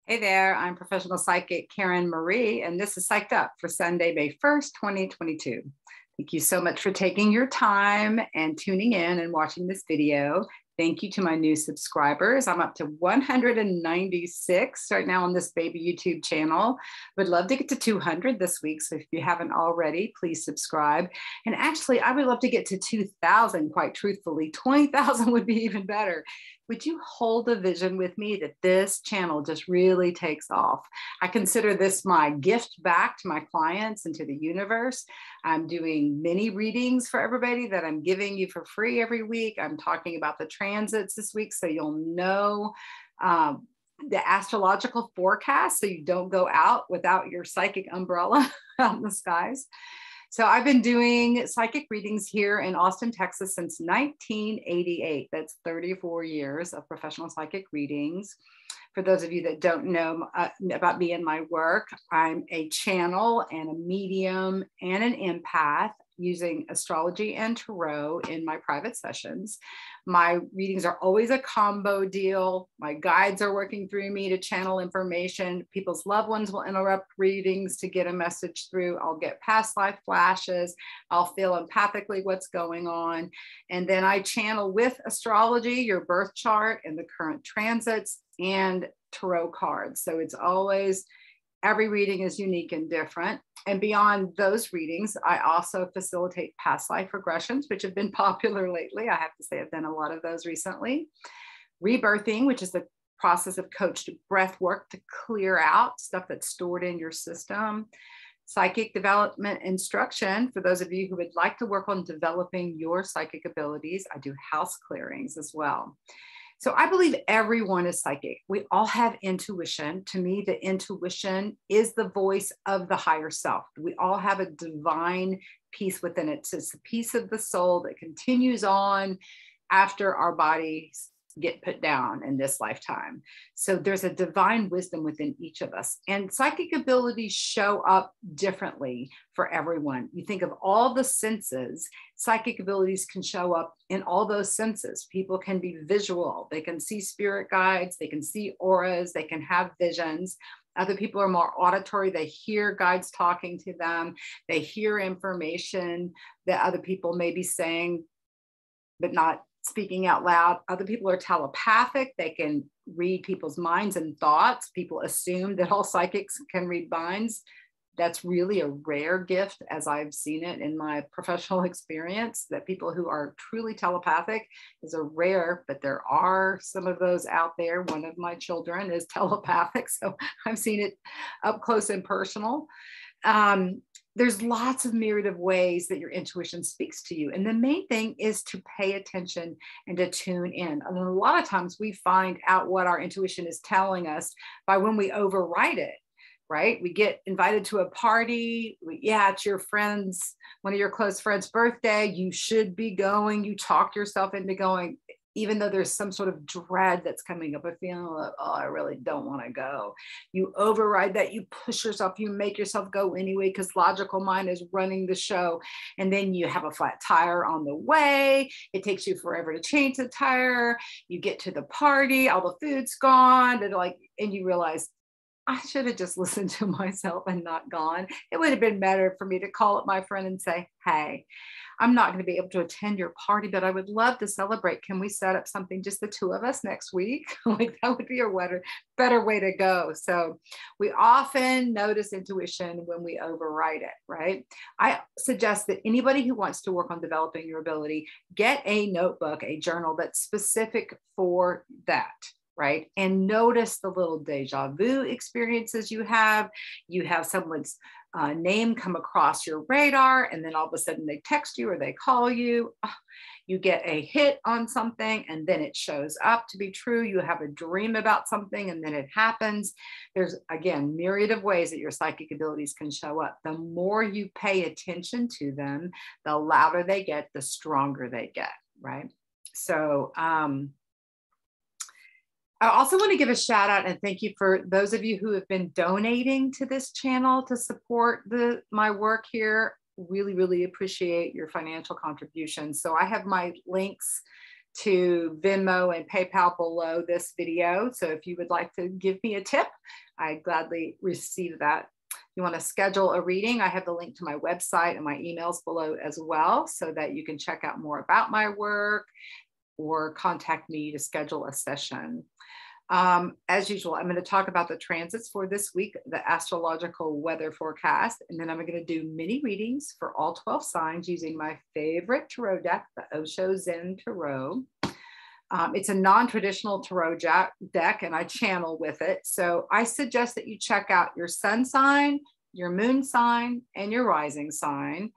Hey there, I'm professional psychic Karen Marie, and this is Psyched Up for Sunday, May 1st, 2022. Thank you so much for taking your time and tuning in and watching this video. Thank you to my new subscribers. I'm up to 196 right now on this baby YouTube channel. Would love to get to 200 this week. So if you haven't already, please subscribe. And actually, I would love to get to 2,000, quite truthfully. 20,000 would be even better. Would you hold a vision with me that this channel just really takes off? I consider this my gift back to my clients and to the universe. I'm doing mini readings for everybody that I'm giving you for free every week. I'm talking about the transits this week so you'll know the astrological forecast so you don't go out without your psychic umbrella out in the skies. So I've been doing psychic readings here in Austin, Texas since 1988. That's 34 years of professional psychic readings. For those of you that don't know about me and my work, I'm a channel and a medium and an empath using astrology and tarot in my private sessions. My readings are always a combo deal. My guides are working through me to channel information. People's loved ones will interrupt readings to get a message through. I'll get past life flashes. I'll feel empathically what's going on. And then I channel with astrology, your birth chart and the current transits and tarot cards. So it's always, every reading is unique and different. And beyond those readings, I also facilitate past life regressions, which have been popular lately. I have to say I've done a lot of those recently. Rebirthing, which is the process of coached breath work to clear out stuff that's stored in your system. Psychic development instruction, for those of you who would like to work on developing your psychic abilities. I do house clearings as well. So I believe everyone is psychic. We all have intuition. To me, the intuition is the voice of the higher self. We all have a divine piece within it. So it's the piece of the soul that continues on after our bodies get put down in this lifetime. So there's a divine wisdom within each of us. And psychic abilities show up differently for everyone. You think of all the senses, psychic abilities can show up in all those senses. People can be visual, they can see spirit guides, they can see auras, they can have visions. Other people are more auditory. They hear guides talking to them. They hear information that other people may be saying, but not speaking out loud. Other people are telepathic. They can read people's minds and thoughts. People assume that all psychics can read minds. That's really a rare gift, as I've seen it in my professional experience, that people who are truly telepathic is a rare, but there are some of those out there. One of my children is telepathic, so I've seen it up close and personal. There's lots of myriad of ways that your intuition speaks to you. And the main thing is to pay attention and to tune in. And a lot of times we find out what our intuition is telling us by when we override it, right? We get invited to a party. It's your friend's, one of your close friends' birthday. You should be going. You talk yourself into going, even though there's some sort of dread that's coming up, a feeling like, oh, I really don't want to go. You override that, you push yourself, you make yourself go anyway, because logical mind is running the show. And then you have a flat tire on the way. It takes you forever to change the tire. You get to the party, all the food's gone, and you realize, I should have just listened to myself and not gone. It would have been better for me to call up my friend and say, hey, I'm not going to be able to attend your party, but I would love to celebrate. Can we set up something, just the two of us next week? Like that would be a better way to go. So we often notice intuition when we override it, right? I suggest that anybody who wants to work on developing your ability, get a notebook, a journal that's specific for that. Right? And notice the little deja vu experiences you have. You have someone's name come across your radar, and then all of a sudden they text you or they call you. You get a hit on something, and then it shows up to be true. You have a dream about something, and then it happens. There's, again, myriad of ways that your psychic abilities can show up. The more you pay attention to them, the louder they get, the stronger they get, right? So, I also want to give a shout out and thank you for those of you who have been donating to this channel to support my work here. Really, really appreciate your financial contributions. So I have my links to Venmo and PayPal below this video. So if you would like to give me a tip, I'd gladly receive that. If you want to schedule a reading, I have the link to my website and my emails below as well, so that you can check out more about my work or contact me to schedule a session. As usual, I'm going to talk about the transits for this week, the astrological weather forecast, and then I'm going to do mini readings for all 12 signs using my favorite tarot deck, the Osho Zen Tarot. It's a non-traditional tarot deck, and I channel with it. So I suggest that you check out your sun sign, your moon sign, and your rising sign.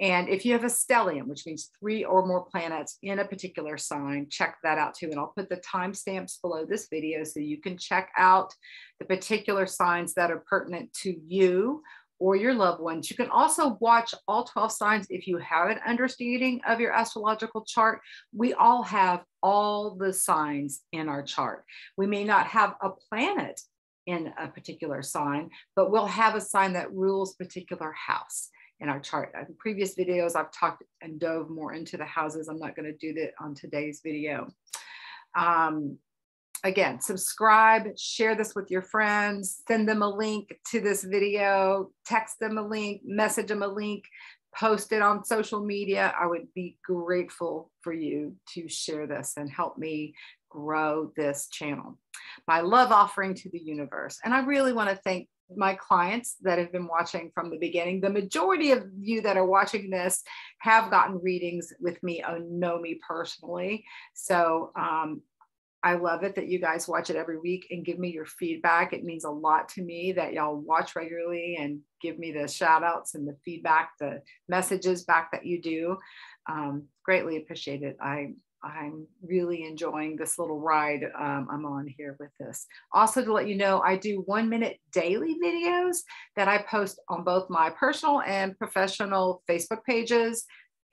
And if you have a stellium, which means 3 or more planets in a particular sign, check that out too. And I'll put the timestamps below this video so you can check out the particular signs that are pertinent to you or your loved ones. You can also watch all 12 signs if you have an understanding of your astrological chart. We all have all the signs in our chart. We may not have a planet in a particular sign, but we'll have a sign that rules a particular house in our chart. In previous videos, I've talked and dove more into the houses. I'm not going to do that on today's video. Again, subscribe, share this with your friends, send them a link to this video, text them a link, message them a link, post it on social media. I would be grateful for you to share this and help me grow this channel. My love offering to the universe. And I really want to thank my clients that have been watching from the beginning. The majority of you that are watching this have gotten readings with me or know me personally. So I love it that you guys watch it every week and give me your feedback. It means a lot to me that y'all watch regularly and give me the shout outs and the feedback, the messages back that you do. Greatly appreciate it. I'm really enjoying this little ride I'm on here with this. Also, to let you know, I do 1-minute daily videos that I post on both my personal and professional Facebook pages,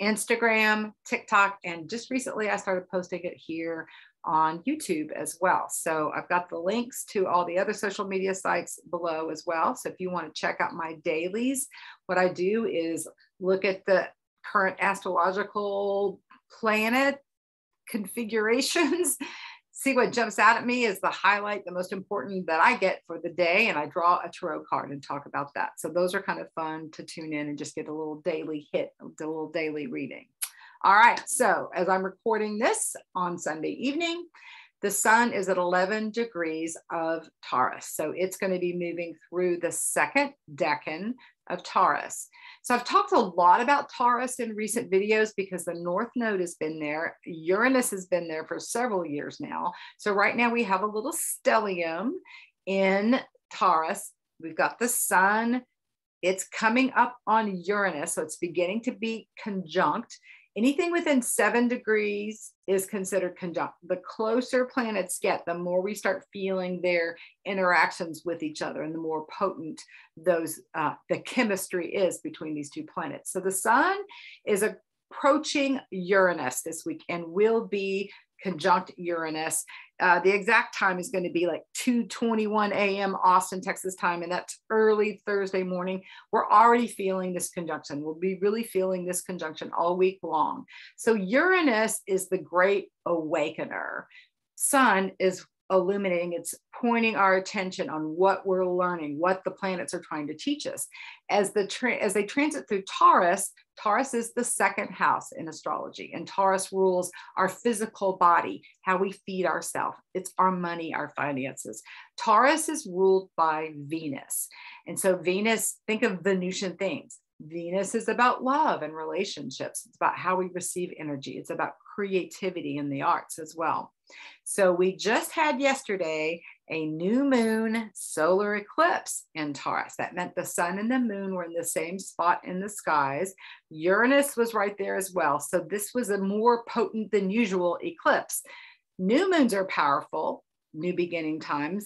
Instagram, TikTok, and just recently I started posting it here on YouTube as well. So I've got the links to all the other social media sites below as well. So if you want to check out my dailies, what I do is look at the current astrological planet configurations, see what jumps out at me as the highlight, the most important that I get for the day, and I draw a tarot card and talk about that. So those are kind of fun to tune in and just get a little daily hit, a little daily reading. All right, so as I'm recording this on Sunday evening, the sun is at 11 degrees of Taurus. So it's going to be moving through the second decan of Taurus. So I've talked a lot about Taurus in recent videos because the North Node has been there. Uranus has been there for several years now. So right now we have a little stellium in Taurus. We've got the sun. It's coming up on Uranus. So it's beginning to be conjunct. Anything within 7 degrees is considered conjunct. The closer planets get, the more we start feeling their interactions with each other and the more potent those the chemistry is between these two planets. So the sun is approaching Uranus this week and will be conjunct Uranus. The exact time is going to be like 2:21 a.m. Austin, Texas time, and that's early Thursday morning. We're already feeling this conjunction. We'll be really feeling this conjunction all week long. So Uranus is the great awakener. Sun is illuminating, it's pointing our attention on what we're learning, what the planets are trying to teach us. As they transit through Taurus, Taurus is the second house in astrology, and Taurus rules our physical body, how we feed ourselves. It's our money, our finances. Taurus is ruled by Venus. And so Venus, think of Venusian things. Venus is about love and relationships. It's about how we receive energy. It's about creativity in the arts as well. So we just had yesterday a new moon solar eclipse in Taurus. That meant the sun and the moon were in the same spot in the skies. Uranus was right there as well. So this was a more potent than usual eclipse. New moons are powerful, new beginning times.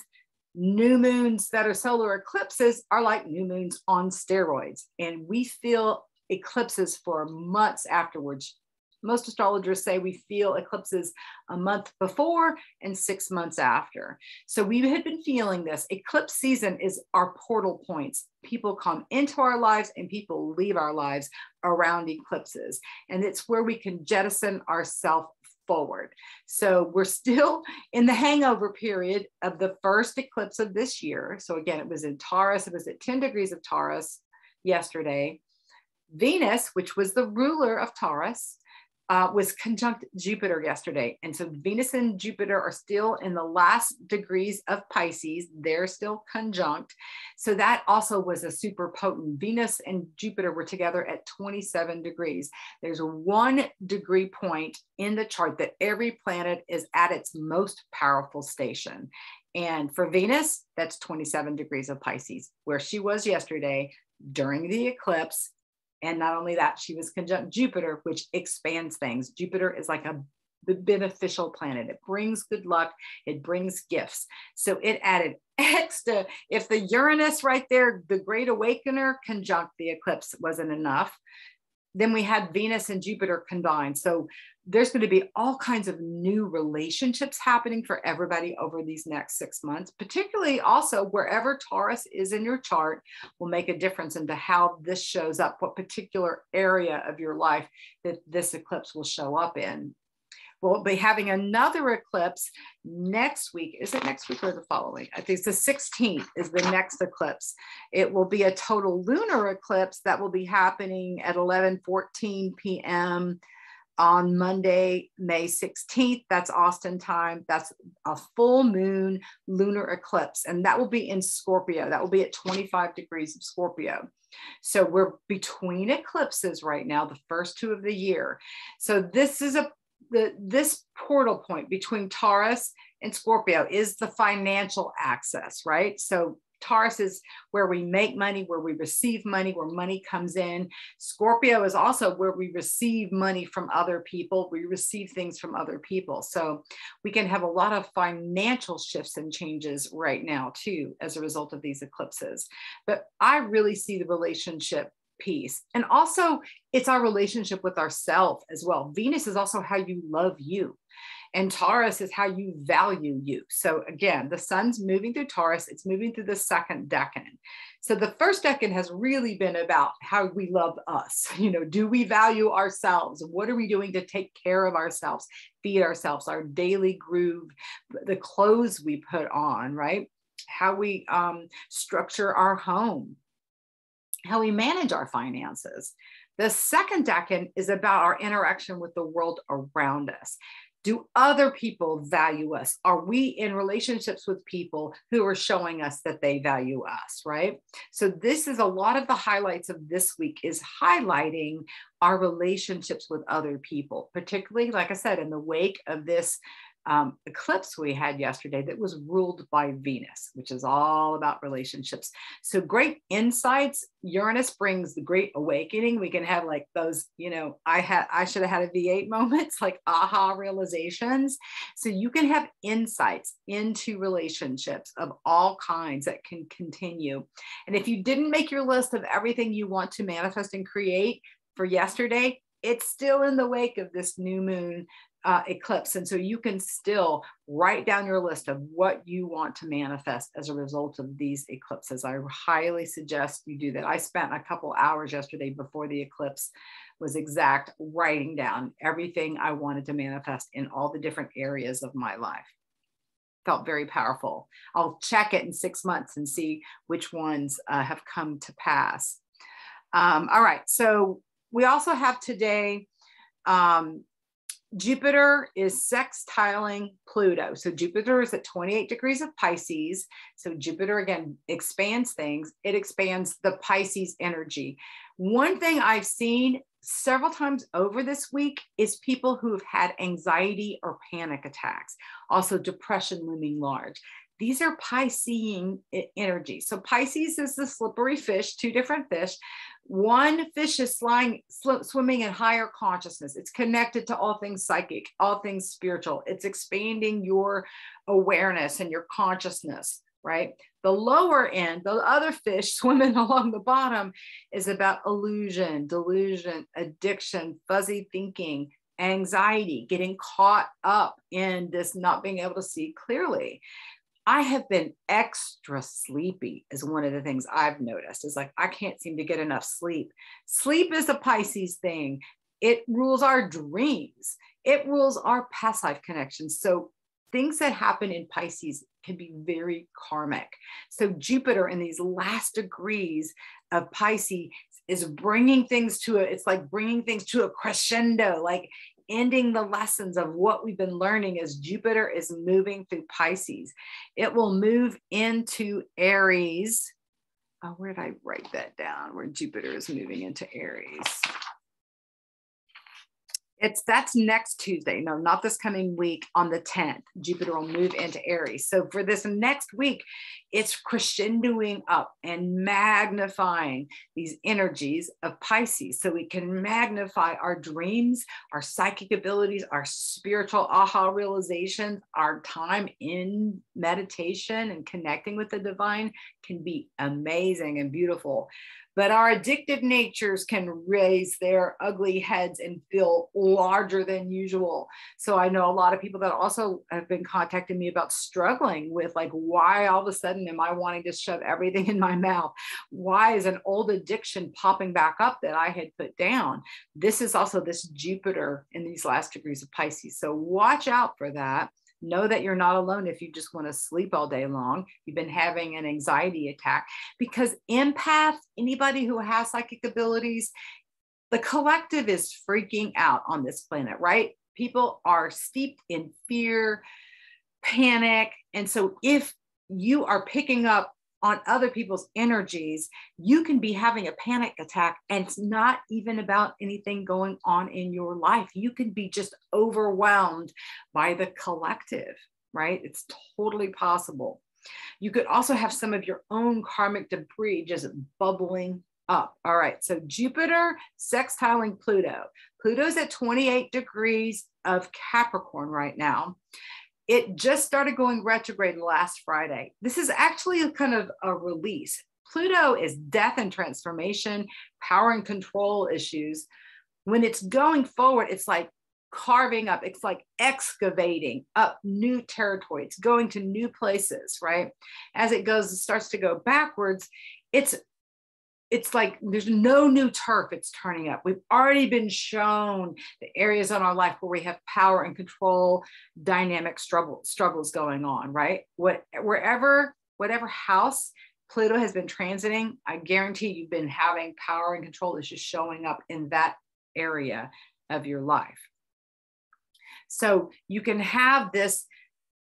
New moons that are solar eclipses are like new moons on steroids. And we feel eclipses for months afterwards. Most astrologers say we feel eclipses a month before and 6 months after. So we had been feeling this. Eclipse season is our portal points. People come into our lives and people leave our lives around eclipses. And it's where we can jettison ourselves forward. So we're still in the hangover period of the first eclipse of this year. So again, it was in Taurus. It was at 10 degrees of Taurus yesterday. Venus, which was the ruler of Taurus, was conjunct Jupiter yesterday. And so Venus and Jupiter are still in the last degrees of Pisces. They're still conjunct. So that also was a super potent. Venus and Jupiter were together at 27 degrees. There's a 1 degree point in the chart that every planet is at its most powerful station. And for Venus, that's 27 degrees of Pisces, where she was yesterday during the eclipse. And not only that, she was conjunct Jupiter, which expands things. Jupiter is like the beneficial planet. It brings good luck. It brings gifts. So it added extra. If the Uranus right there, the Great Awakener, conjunct the eclipse wasn't enough, then we had Venus and Jupiter combined. So there's going to be all kinds of new relationships happening for everybody over these next 6 months, particularly also wherever Taurus is in your chart will make a difference into how this shows up, what particular area of your life that this eclipse will show up in. We'll be having another eclipse next week. Is it next week or the following? I think it's the 16th is the next eclipse. It will be a total lunar eclipse that will be happening at 11:14 p.m. on Monday, May 16th. That's Austin time. That's a full moon lunar eclipse. And that will be in Scorpio. That will be at 25 degrees of Scorpio. So we're between eclipses right now, the first two of the year. So this is this portal point between Taurus and Scorpio is the financial access, right? So Taurus is where we make money, where we receive money, where money comes in. Scorpio is also where we receive money from other people. We receive things from other people. So we can have a lot of financial shifts and changes right now too, as a result of these eclipses. But I really see the relationship piece. And also it's our relationship with ourselves as well. Venus is also how you love you. And Taurus is how you value you. So again, the sun's moving through Taurus. It's moving through the second decan. So the first decan has really been about how we love us. You know, do we value ourselves? What are we doing to take care of ourselves, feed ourselves, our daily groove, the clothes we put on, right? How we structure our home, how we manage our finances. The second decan is about our interaction with the world around us. Do other people value us? Are we in relationships with people who are showing us that they value us, right? So this is a lot of the highlights of this week is highlighting our relationships with other people, particularly, like I said, in the wake of this eclipse we had yesterday that was ruled by Venus, which is all about relationships. So great insights. Uranus brings the great awakening. We can have like those, you know, I should have had a V8 moments, like aha realizations. So you can have insights into relationships of all kinds that can continue. And if you didn't make your list of everything you want to manifest and create for yesterday, it's still in the wake of this new moon eclipse. And so you can still write down your list of what you want to manifest as a result of these eclipses. I highly suggest you do that. I spent a couple hours yesterday before the eclipse was exact, writing down everything I wanted to manifest in all the different areas of my life. Felt very powerful. I'll check it in 6 months and see which ones have come to pass. All right, so we also have today, Jupiter is sextiling Pluto. So Jupiter is at 28 degrees of Pisces. So Jupiter, again, expands things. It expands the Pisces energy. One thing I've seen several times over this week is people who have had anxiety or panic attacks, also depression looming large. These are Piscean energy. So Pisces is the slippery fish, two different fish. One fish is swimming in higher consciousness. It's connected to all things psychic, all things spiritual. It's expanding your awareness and your consciousness, right? The lower end, the other fish swimming along the bottom, is about illusion, delusion, addiction, fuzzy thinking, anxiety, getting caught up in this not being able to see clearly. I have been extra sleepy is one of the things I've noticed. Is like, I can't seem to get enough sleep. Sleep is a Pisces thing. It rules our dreams. It rules our past life connections. So things that happen in Pisces can be very karmic. So Jupiter in these last degrees of Pisces is bringing things to it's like bringing things to a crescendo, like ending the lessons of what we've been learning as Jupiter is moving through Pisces. It will move into Aries. Oh, where did I write that down? Where Jupiter is moving into Aries. That's next Tuesday. No, not this coming week on the 10th. Jupiter will move into Aries. So for this next week, it's crescendoing up and magnifying these energies of Pisces. So we can magnify our dreams, our psychic abilities, our spiritual aha realizations, our time in meditation and connecting with the divine can be amazing and beautiful. But our addictive natures can raise their ugly heads and feel larger than usual. So I know a lot of people that also have been contacting me about struggling with, like, why all of a sudden am I wanting to shove everything in my mouth? Why is an old addiction popping back up that I had put down? This is also this Jupiter in these last degrees of Pisces. So watch out for that. Know that you're not alone if you just want to sleep all day long. You've been having an anxiety attack, because empaths, anybody who has psychic abilities, the collective is freaking out on this planet, right? People are steeped in fear, panic. And so if you are picking up on other people's energies, you can be having a panic attack and it's not even about anything going on in your life. You can be just overwhelmed by the collective, right? It's totally possible. You could also have some of your own karmic debris just bubbling up. All right, so Jupiter sextiling Pluto. Pluto's at 28 degrees of Capricorn right now. It just started going retrograde last Friday. This is actually a kind of a release. Pluto is death and transformation, power and control issues. When it's going forward, it's like carving up, it's like excavating up new territory. It's going to new places, right? As it goes, it starts to go backwards. It's like there's no new turf it's turning up. We've already been shown the areas in our life where we have power and control dynamic struggles going on, right? Whatever house Pluto has been transiting, I guarantee you've been having power and control issues showing up in that area of your life. So you can have this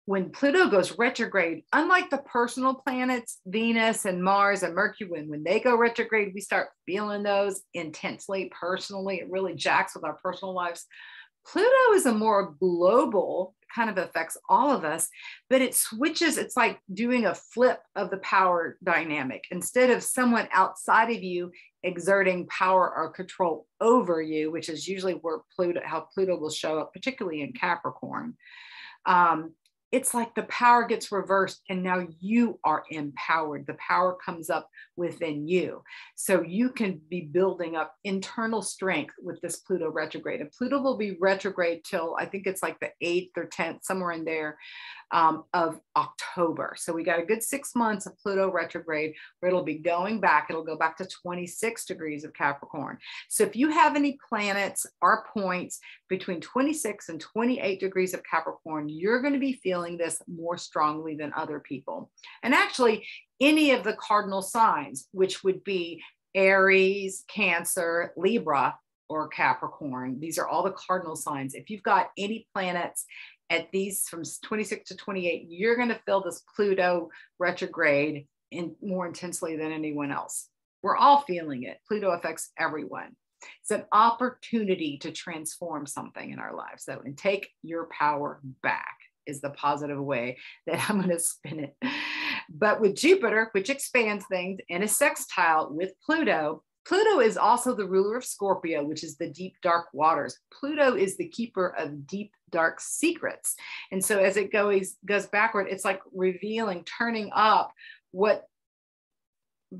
when Pluto goes retrograde. Unlike the personal planets, Venus and Mars and Mercury, when they go retrograde, we start feeling those intensely, personally. It really jacks with our personal lives. Pluto is a more global, kind of affects all of us, but it switches. It's like doing a flip of the power dynamic. Instead of someone outside of you exerting power or control over you, which is usually where how Pluto will show up, particularly in Capricorn. It's like the power gets reversed and now you are empowered. The power comes up within you. So you can be building up internal strength with this Pluto retrograde. And Pluto will be retrograde till I think it's like the 8th or 10th, somewhere in there, of October. So we got a good 6 months of Pluto retrograde where it'll be going back. It'll go back to 26 degrees of Capricorn. So if you have any planets or points between 26 and 28 degrees of Capricorn, you're going to be feeling this more strongly than other people. And actually, any of the cardinal signs, which would be Aries, Cancer, Libra, or Capricorn, these are all the cardinal signs. If you've got any planets at these from 26 to 28, you're going to feel this Pluto retrograde more intensely than anyone else. We're all feeling it. Pluto affects everyone. It's an opportunity to transform something in our lives, though, and take your power back is the positive way that I'm going to spin it. But with Jupiter, which expands things, in a sextile with Pluto, Pluto is also the ruler of Scorpio, which is the deep, dark waters. Pluto is the keeper of deep, dark secrets. And so as it goes backward, it's like revealing, turning up what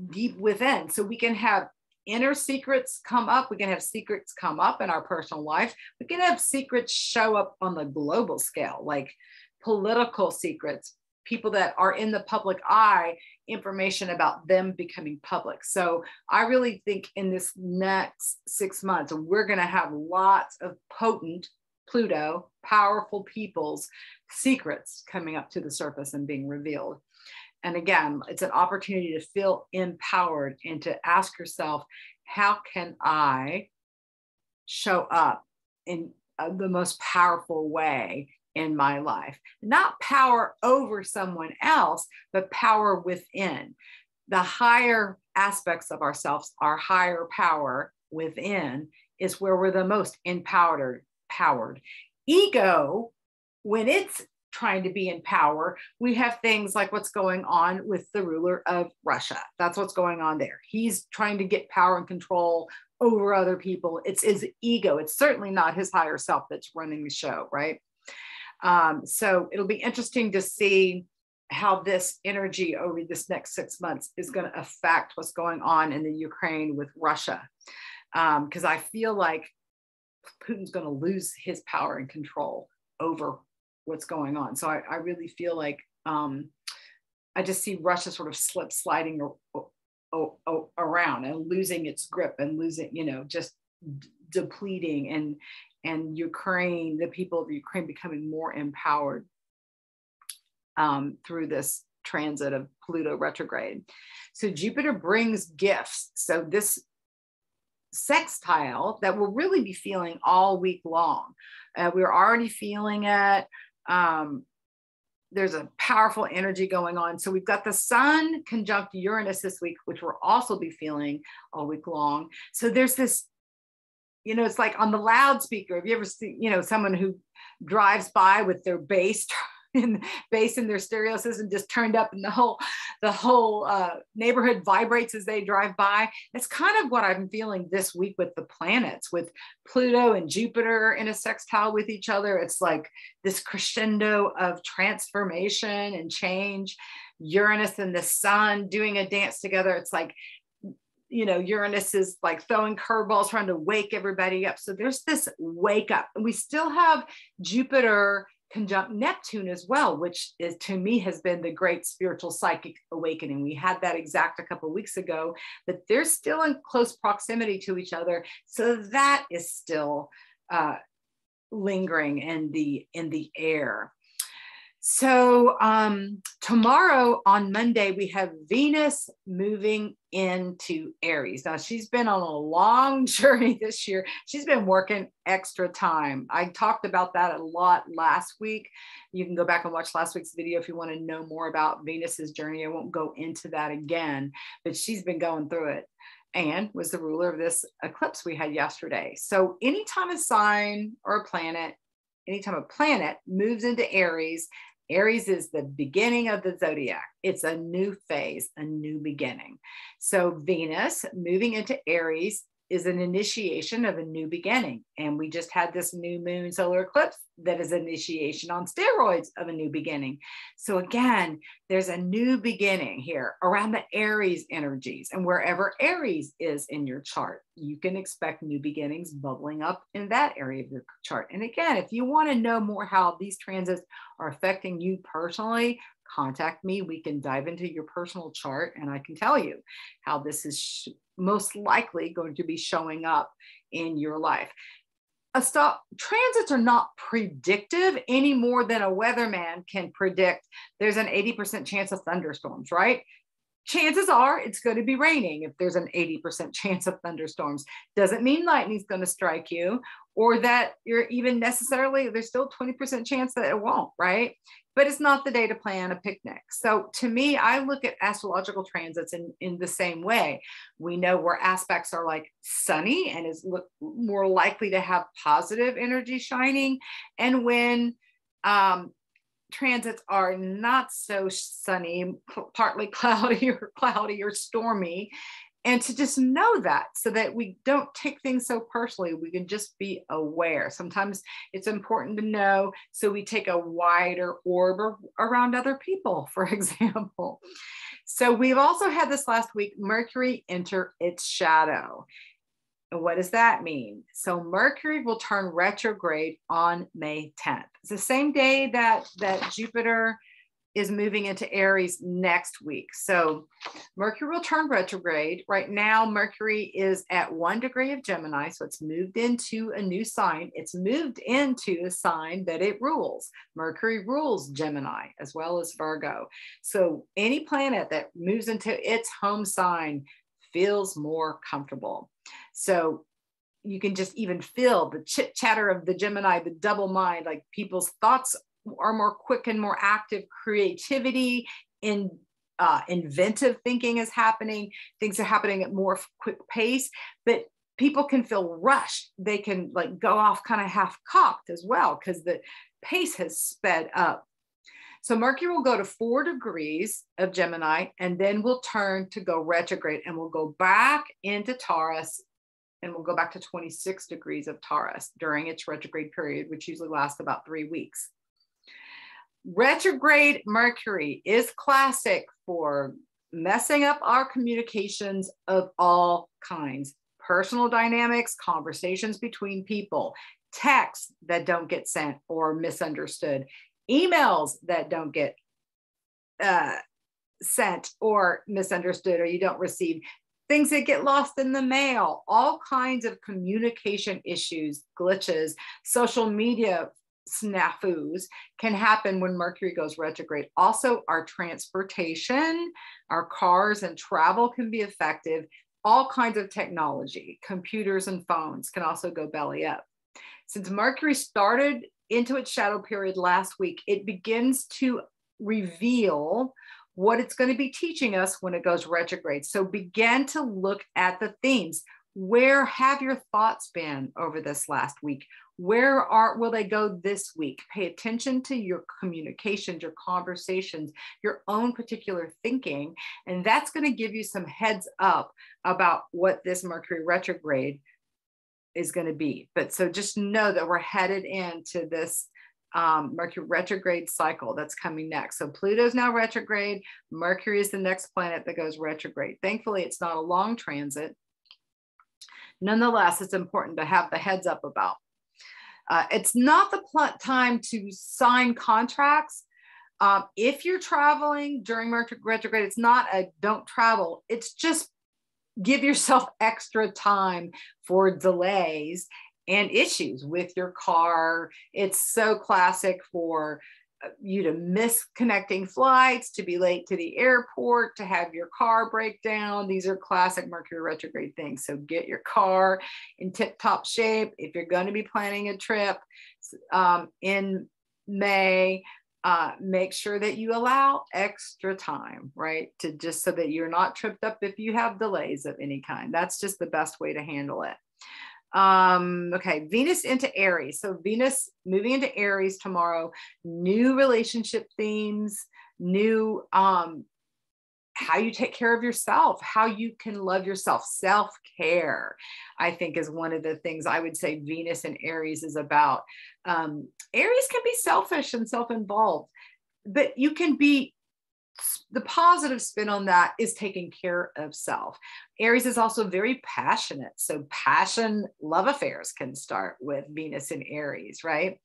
deep within. So we can have inner secrets come up. We can have secrets come up in our personal life. We can have secrets show up on the global scale, like political secrets, people that are in the public eye, information about them becoming public. So I really think in this next 6 months, we're going to have lots of potent Pluto, powerful people's secrets coming up to the surface and being revealed. And again, it's an opportunity to feel empowered and to ask yourself, how can I show up in the most powerful way in my life? Not power over someone else, but power within. The higher aspects of ourselves, our higher power within, is where we're the most empowered. Ego, when it's trying to be in power, we have things like what's going on with the ruler of Russia. That's what's going on there. He's trying to get power and control over other people. It's his ego. It's certainly not his higher self that's running the show, right? So it'll be interesting to see how this energy over this next 6 months is going to affect what's going on in the Ukraine with Russia. Because I feel like Putin's going to lose his power and control over what's going on. So I really feel like I just see Russia sort of sliding around and losing its grip and losing, just depleting, and Ukraine, the people of Ukraine becoming more empowered through this transit of Pluto retrograde. So Jupiter brings gifts. So this sextile that we'll really be feeling all week long. We're already feeling it. There's a powerful energy going on. So we've got the Sun conjunct Uranus this week, which we'll also be feeling all week long. So there's this, it's like on the loudspeaker. Have you ever seen, someone who drives by with their bass in their stereo system just turned up, and the whole neighborhood vibrates as they drive by? That's kind of what I'm feeling this week with the planets, with Pluto and Jupiter in a sextile with each other. It's like this crescendo of transformation and change. Uranus and the Sun doing a dance together. It's like, Uranus is like throwing curveballs, trying to wake everybody up. So there's this wake up. And we still have Jupiter conjunct Neptune as well, which is, to me, has been the great spiritual psychic awakening. We had that exact a couple of weeks ago, but they're still in close proximity to each other. So that is still lingering in the air. So tomorrow on Monday, we have Venus moving into Aries. Now, she's been on a long journey this year. She's been working extra time. I talked about that a lot last week. You can go back and watch last week's video if you want to know more about Venus's journey. I won't go into that again, but she's been going through it and was the ruler of this eclipse we had yesterday. So anytime a sign or a planet, anytime a planet moves into Aries, Aries is the beginning of the zodiac. It's a new phase, a new beginning. So Venus moving into Aries is an initiation of a new beginning. And we just had this new moon solar eclipse that is initiation on steroids of a new beginning. So again, there's a new beginning here around the Aries energies. And wherever Aries is in your chart, you can expect new beginnings bubbling up in that area of your chart. And again, if you want to know more how these transits are affecting you personally, contact me. We can dive into your personal chart and I can tell you how this is most likely going to be showing up in your life. Transits are not predictive any more than a weatherman can predict there's an 80% chance of thunderstorms, right? Chances are it's going to be raining if there's an 80% chance of thunderstorms. Doesn't mean lightning's going to strike you, or that you're even necessarily, there's still 20% chance that it won't, right? But it's not the day to plan a picnic. So to me, I look at astrological transits in the same way. We know where aspects are like sunny and is more likely to have positive energy shining. And when transits are not so sunny, partly cloudy or stormy, and to just know that so that we don't take things so personally, we can just be aware. Sometimes it's important to know, so we take a wider orb around other people, for example. So we've also had this last week, Mercury enter its shadow. And what does that mean? So Mercury will turn retrograde on May 10th. It's the same day that Jupiter is moving into Aries next week. So Mercury will turn retrograde. Right now, Mercury is at 1 degree of Gemini. So it's moved into a new sign. It's moved into a sign that it rules. Mercury rules Gemini as well as Virgo. So any planet that moves into its home sign feels more comfortable. So you can just even feel the chit chatter of the Gemini, the double mind, like people's thoughts are more quick and more active. Creativity in inventive thinking is happening. Things are happening at more quick pace, but people can feel rushed. They can like go off kind of half cocked as well because the pace has sped up. So Mercury will go to 4 degrees of Gemini and then we'll turn to go retrograde and we'll go back into Taurus and we'll go back to 26 degrees of Taurus during its retrograde period, which usually lasts about 3 weeks. Retrograde Mercury is classic for messing up our communications of all kinds. Personal dynamics, conversations between people, texts that don't get sent or misunderstood, emails that don't get sent or misunderstood or you don't receive, things that get lost in the mail, all kinds of communication issues, glitches, social media snafus can happen when Mercury goes retrograde. Also, our transportation, our cars and travel can be affected. All kinds of technology, computers and phones can also go belly up. Since Mercury started into its shadow period last week, it begins to reveal what it's going to be teaching us when it goes retrograde. So begin to look at the themes. Where have your thoughts been over this last week? Where will they go this week? Pay attention to your communications, your conversations, your own particular thinking. And that's going to give you some heads up about what this Mercury retrograde is going to be. But so just know that we're headed into this Mercury retrograde cycle that's coming next. So Pluto's now retrograde. Mercury is the next planet that goes retrograde. Thankfully, it's not a long transit. Nonetheless, it's important to have the heads up about. It's not the time to sign contracts. If you're traveling during Mercury retrograde, it's not a don't travel. It's just give yourself extra time for delays and issues with your car. It's so classic for you to miss connecting flights, to be late to the airport, to have your car break down. These are classic Mercury retrograde things. So get your car in tip-top shape. If you're going to be planning a trip in May, make sure that you allow extra time, right? To just so that you're not tripped up if you have delays of any kind. That's just the best way to handle it. Okay, Venus into Aries. So Venus moving into Aries tomorrow, new relationship themes, new how you take care of yourself, how you can love yourself. Self-care, I think, is one of the things I would say Venus and Aries is about. Aries can be selfish and self-involved, but you can be, the positive spin on that is taking care of self. Aries is also very passionate. So passion, love affairs can start with Venus and Aries, right?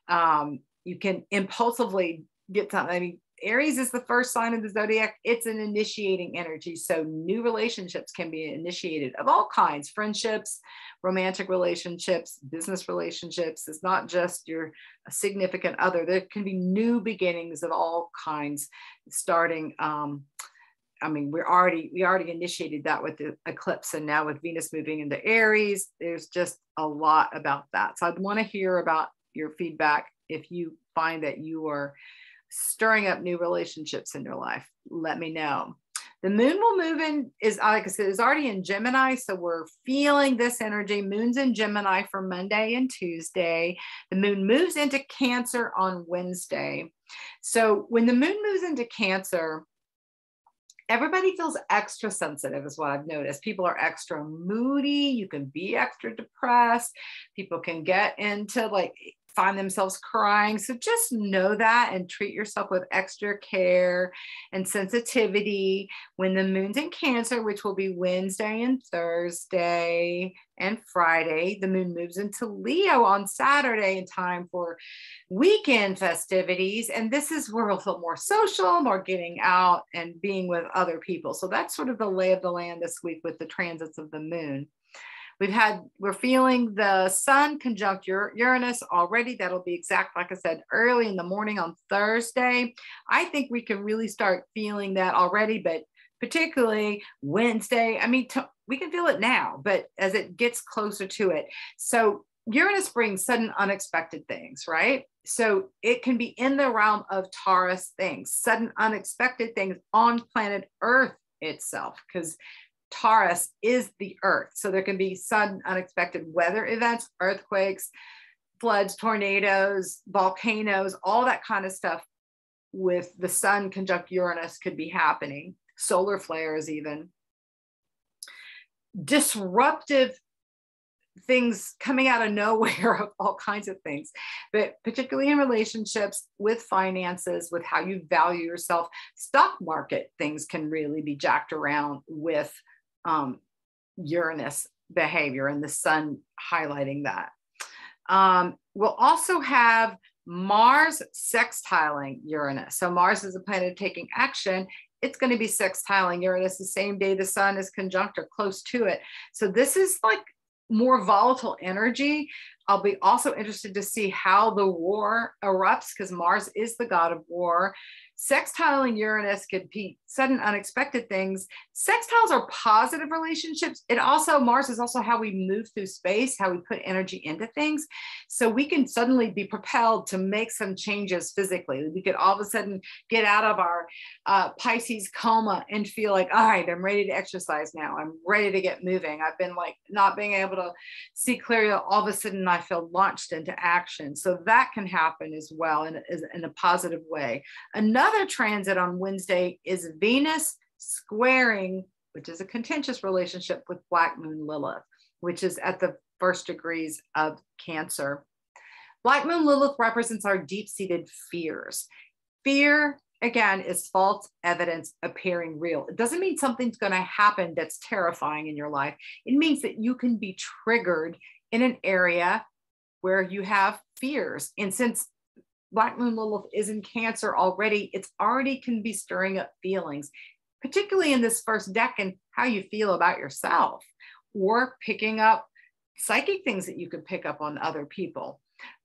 You can impulsively get something. I mean, Aries is the first sign of the zodiac. It's an initiating energy. So new relationships can be initiated of all kinds, friendships, romantic relationships, business relationships. It's not just your significant other. There can be new beginnings of all kinds starting. I mean, we already initiated that with the eclipse, and now with Venus moving into Aries, there's just a lot about that. So I'd want to hear about your feedback if you find that you are stirring up new relationships in your life. Let me know. The moon will move in, is like I said, is already in Gemini. So we're feeling this energy. Moon's in Gemini for Monday and Tuesday. The moon moves into Cancer on Wednesday. So when the moon moves into Cancer, everybody feels extra sensitive is what I've noticed. People are extra moody. You can be extra depressed. People can get into like find themselves crying. So just know that and treat yourself with extra care and sensitivity. When the moon's in Cancer, which will be Wednesday and Thursday and Friday, the moon moves into Leo on Saturday in time for weekend festivities. And this is where we'll feel more social, more getting out and being with other people. So that's sort of the lay of the land this week with the transits of the moon. We're feeling the sun conjunct Uranus already. That'll be exact, like I said, early in the morning on Thursday. I think we can really start feeling that already, but particularly Wednesday. I mean, we can feel it now, but as it gets closer to it. So Uranus brings sudden, unexpected things, right? So it can be in the realm of Taurus things, sudden, unexpected things on planet Earth itself, because Taurus is the earth. So there can be sudden, unexpected weather events, earthquakes, floods, tornadoes, volcanoes, all that kind of stuff with the sun conjunct Uranus could be happening. Solar flares, even. Disruptive things coming out of nowhere of all kinds of things, but particularly in relationships, with finances, with how you value yourself. Stock market things can really be jacked around with Uranus behavior and the sun highlighting that. We'll also have Mars sextiling Uranus. So Mars is a planet taking action. It's going to be sextiling Uranus the same day the sun is conjunct or close to it. So this is like more volatile energy. I'll be also interested to see how the war erupts, because Mars is the god of war. Sextiling Uranus could be sudden, unexpected things. Sextiles are positive relationships. Mars is also how we move through space, how we put energy into things. So we can suddenly be propelled to make some changes physically. We could all of a sudden get out of our Pisces coma and feel like, all right, I'm ready to exercise now. I'm ready to get moving. I've been like not being able to see clearly. All of a sudden I feel launched into action. So that can happen as well in a positive way. Another transit on Wednesday is Venus squaring, which is a contentious relationship, with Black Moon Lilith, which is at the first degrees of Cancer. Black Moon Lilith represents our deep-seated fears. Fear, again, is false evidence appearing real. It doesn't mean something's going to happen that's terrifying in your life. It means that you can be triggered in an area where you have fears. And since Black Moon Lilith is in Cancer already, it's already can be stirring up feelings, particularly in this first decan, how you feel about yourself, or picking up psychic things that you could pick up on other people.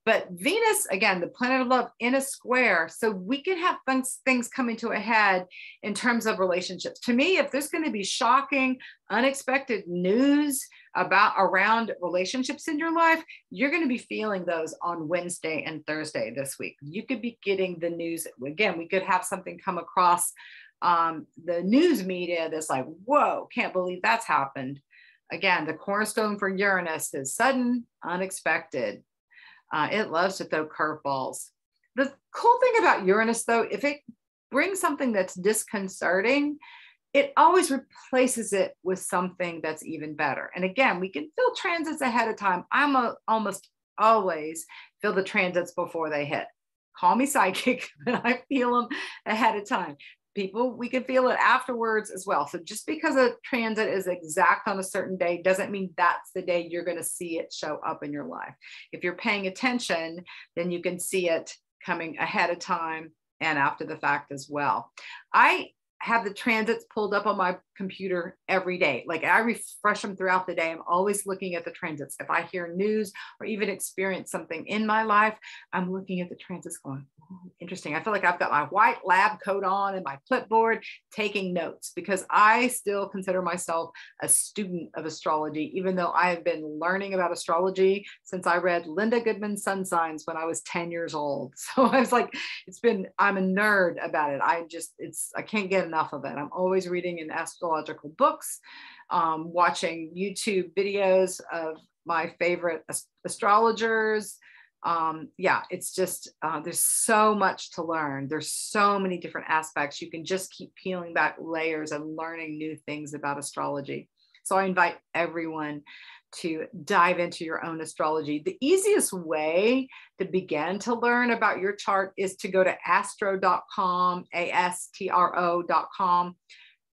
But Venus, again, the planet of love in a square, so we can have things coming to a head in terms of relationships. To me, if there's going to be shocking, unexpected news around relationships in your life, you're going to be feeling those on Wednesday and Thursday this week. You could be getting the news. Again, we could have something come across the news media that's like, whoa, can't believe that's happened. Again, the cornerstone for Uranus is sudden, unexpected. It loves to throw curveballs. The cool thing about Uranus, though, if it brings something that's disconcerting, it always replaces it with something that's even better. And again, we can feel transits ahead of time. Almost always feel the transits before they hit. Call me psychic, but I feel them ahead of time. People, we can feel it afterwards as well. So just because a transit is exact on a certain day doesn't mean that's the day you're going to see it show up in your life. If you're paying attention, then you can see it coming ahead of time and after the fact as well. I have the transits pulled up on my computer every day. Like I refresh them throughout the day. I'm always looking at the transits. If I hear news or even experience something in my life, I'm looking at the transits going, oh, interesting. I feel like I've got my white lab coat on and my clipboard taking notes, because I still consider myself a student of astrology, even though I have been learning about astrology since I read Linda Goodman's Sun Signs when I was 10 years old. So I was like, I'm a nerd about it. I can't get enough of it. I'm always reading in astrological books, watching YouTube videos of my favorite astrologers. It's just, there's so much to learn. There's so many different aspects. You can just keep peeling back layers and learning new things about astrology. So I invite everyone to dive into your own astrology. The easiest way to begin to learn about your chart is to go to astro.com, astro.com.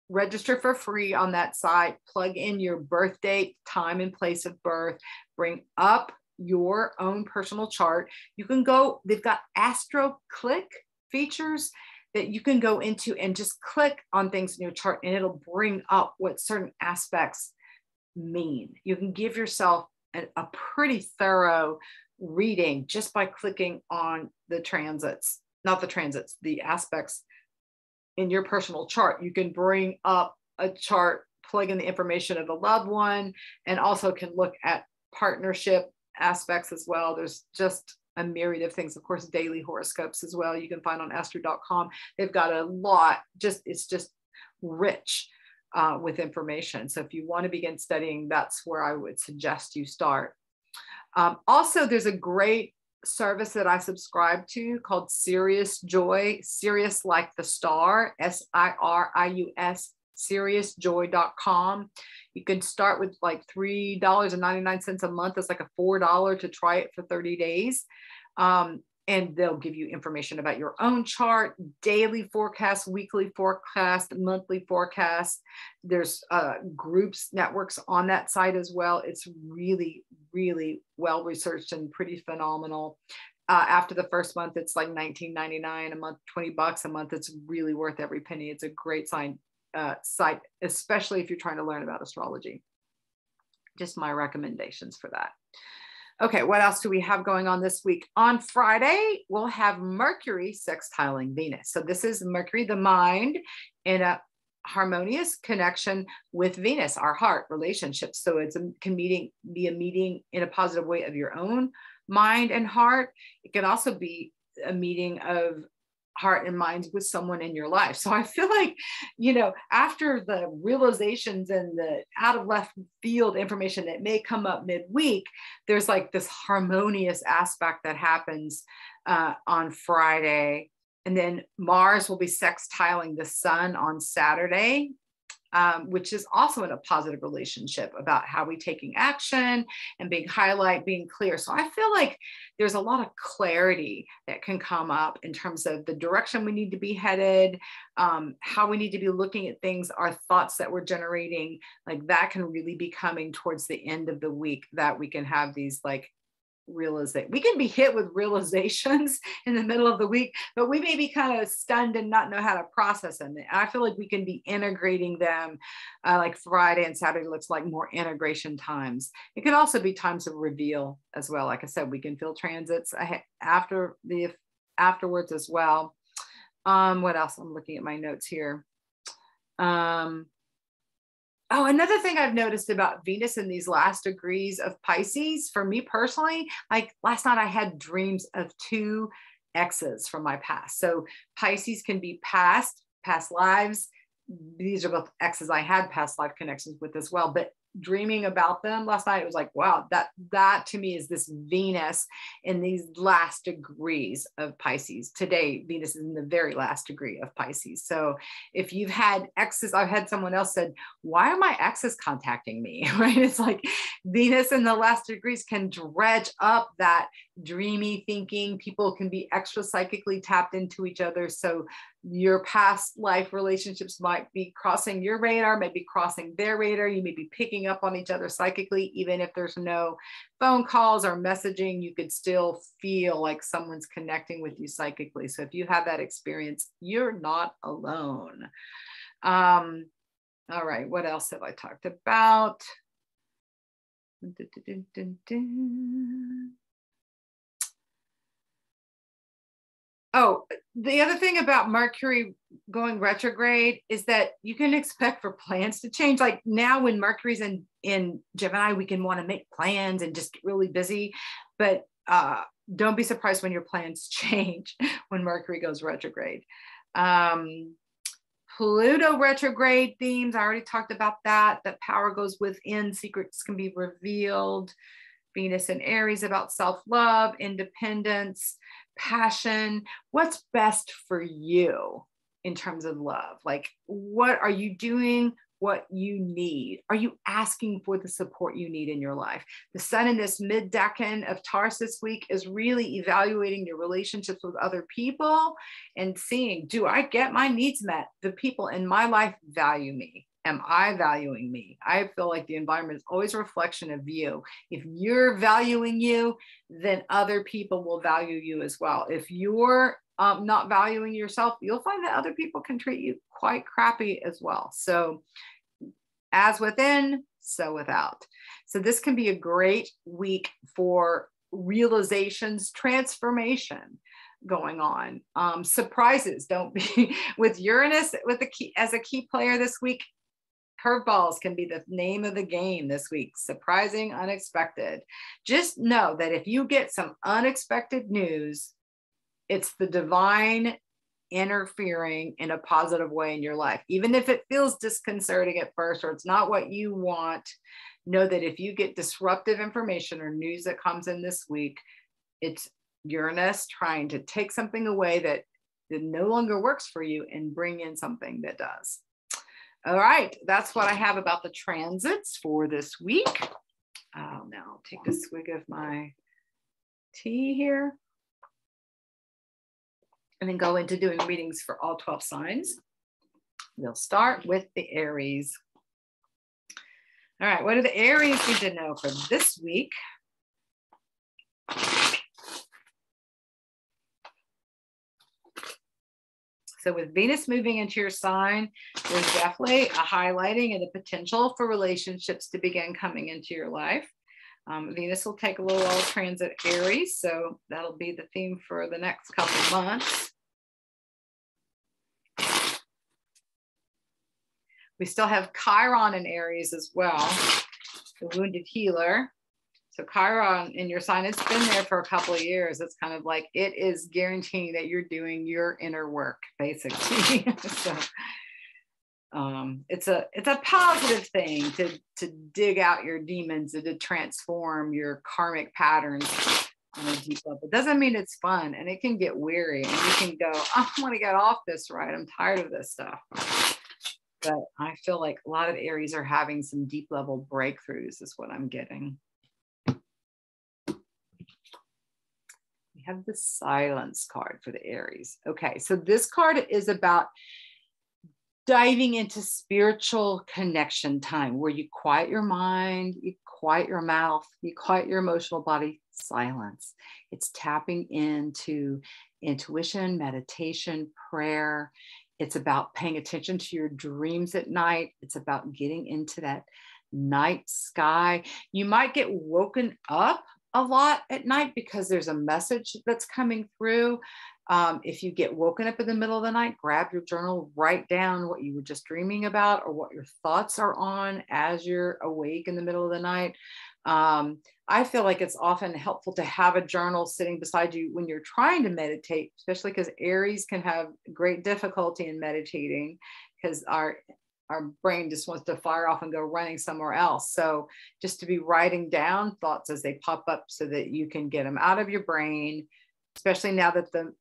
Register for free on that site, plug in your birth date, time and place of birth, bring up your own personal chart. You can go, they've got Astro Click features that you can go into and just click on things in your chart and it'll bring up what certain aspects mean. You can give yourself a pretty thorough reading just by clicking on the transits, not the transits, the aspects in your personal chart. You can bring up a chart, plug in the information of a loved one, and also can look at partnership aspects as well. There's just a myriad of things. Of course, daily horoscopes as well. You can find on astro.com. They've got a lot, it's just rich with information. So if you want to begin studying, that's where I would suggest you start. Also, there's a great service that I subscribe to called Sirius Joy, Sirius like the star, SIRIUS, SiriusJoy.com. You can start with like $3.99 a month. It's like a $4 to try it for 30 days. And they'll give you information about your own chart, daily forecast, weekly forecast, monthly forecast. There's groups, networks on that site as well. It's really, really well researched and pretty phenomenal. After the first month, it's like $19.99 a month, $20 a month. It's really worth every penny. It's a great site, especially if you're trying to learn about astrology. Just my recommendations for that. Okay, what else do we have going on this week? On Friday, we'll have Mercury sextiling Venus. So this is Mercury, the mind, in a harmonious connection with Venus, our heart, relationships. So it can be a meeting in a positive way of your own mind and heart. It can also be a meeting of heart and minds with someone in your life. So I feel like, you know, after the realizations and the out of left field information that may come up midweek, there's like this harmonious aspect that happens on Friday. And then Mars will be sextiling the sun on Saturday, which is also in a positive relationship about how we taking action and being clear. So I feel like there's a lot of clarity that can come up in terms of the direction we need to be headed, how we need to be looking at things, our thoughts that we're generating, like that can really be coming towards the end of the week, that we can have these like we can be hit with realizations in the middle of the week, but we may be kind of stunned and not know how to process them. And I feel like we can be integrating them, like Friday and Saturday looks like more integration times. It can also be times of reveal as well. Like I said, we can feel transits afterwards as well. What else? I'm looking at my notes here. Oh, another thing I've noticed about Venus in these last degrees of Pisces, for me personally, like last night I had dreams of 2 exes from my past. So Pisces can be past lives. These are both exes I had past life connections with as well. But dreaming about them last night, it was like, wow, that to me is this Venus in these last degrees of Pisces. Today, Venus is in the very last degree of Pisces. So if you've had exes, I've had someone else said, why are my exes contacting me? Right? It's like Venus in the last degrees can dredge up that dreamy thinking. People can be extra psychically tapped into each other. So your past life relationships might be crossing your radar, maybe crossing their radar. You may be picking up on each other psychically, even if there's no phone calls or messaging, you could still feel like someone's connecting with you psychically. So if you have that experience, you're not alone. All right, what else have I talked about? Oh, the other thing about Mercury going retrograde is that you can expect for plans to change. Like now when Mercury's in Gemini, we can want to make plans and just get really busy, but don't be surprised when your plans change when Mercury goes retrograde. Pluto retrograde themes, I already talked about that power goes within, secrets can be revealed. Venus and Aries about self-love, independence, passion. What's best for you in terms of love? Like, what are you doing what you need? Are you asking for the support you need in your life? The sun in this mid-decan of Taurus this week is really evaluating your relationships with other people and seeing, do I get my needs met? The people in my life value me. Am I valuing me? I feel like the environment is always a reflection of you. If you're valuing you, then other people will value you as well. If you're not valuing yourself, you'll find that other people can treat you quite crappy as well. So as within, so without. So this can be a great week for realizations, transformation going on. Surprises, don't be with Uranus with the key as a key player this week. Curveballs can be the name of the game this week. Surprising, unexpected. Just know that if you get some unexpected news, it's the divine interfering in a positive way in your life. Even if it feels disconcerting at first, or it's not what you want, know that if you get disruptive information or news that comes in this week, it's Uranus trying to take something away that no longer works for you and bring in something that does. All right, that's what I have about the transits for this week. Now I'll take a swig of my tea here and then go into doing readings for all 12 signs. We'll start with the Aries. All right, what do the Aries need to know for this week? So with Venus moving into your sign, there's definitely a highlighting and a potential for relationships to begin coming into your life. Venus will take a little while to transit Aries, so that'll be the theme for the next couple of months. We still have Chiron in Aries as well, the wounded healer. So Chiron in your sign, it's been there for a couple of years. It's kind of like it is guaranteeing that you're doing your inner work, basically. So it's a positive thing to dig out your demons and to transform your karmic patterns on a deep level. It doesn't mean it's fun, and it can get weary, and you can go, I want to get off this ride. I'm tired of this stuff. But I feel like a lot of Aries are having some deep level breakthroughs is what I'm getting. We have the Silence card for the Aries. Okay, so this card is about diving into spiritual connection time where you quiet your mind, you quiet your mouth, you quiet your emotional body. Silence. It's tapping into intuition, meditation, prayer. It's about paying attention to your dreams at night. It's about getting into that night sky. You might get woken up a lot at night because there's a message that's coming through. If you get woken up in the middle of the night, grab your journal, write down what you were just dreaming about or what your thoughts are on as you're awake in the middle of the night. I feel like it's often helpful to have a journal sitting beside you when you're trying to meditate, especially because Aries can have great difficulty in meditating because our brain just wants to fire off and go running somewhere else. So just to be writing down thoughts as they pop up so that you can get them out of your brain, especially now that the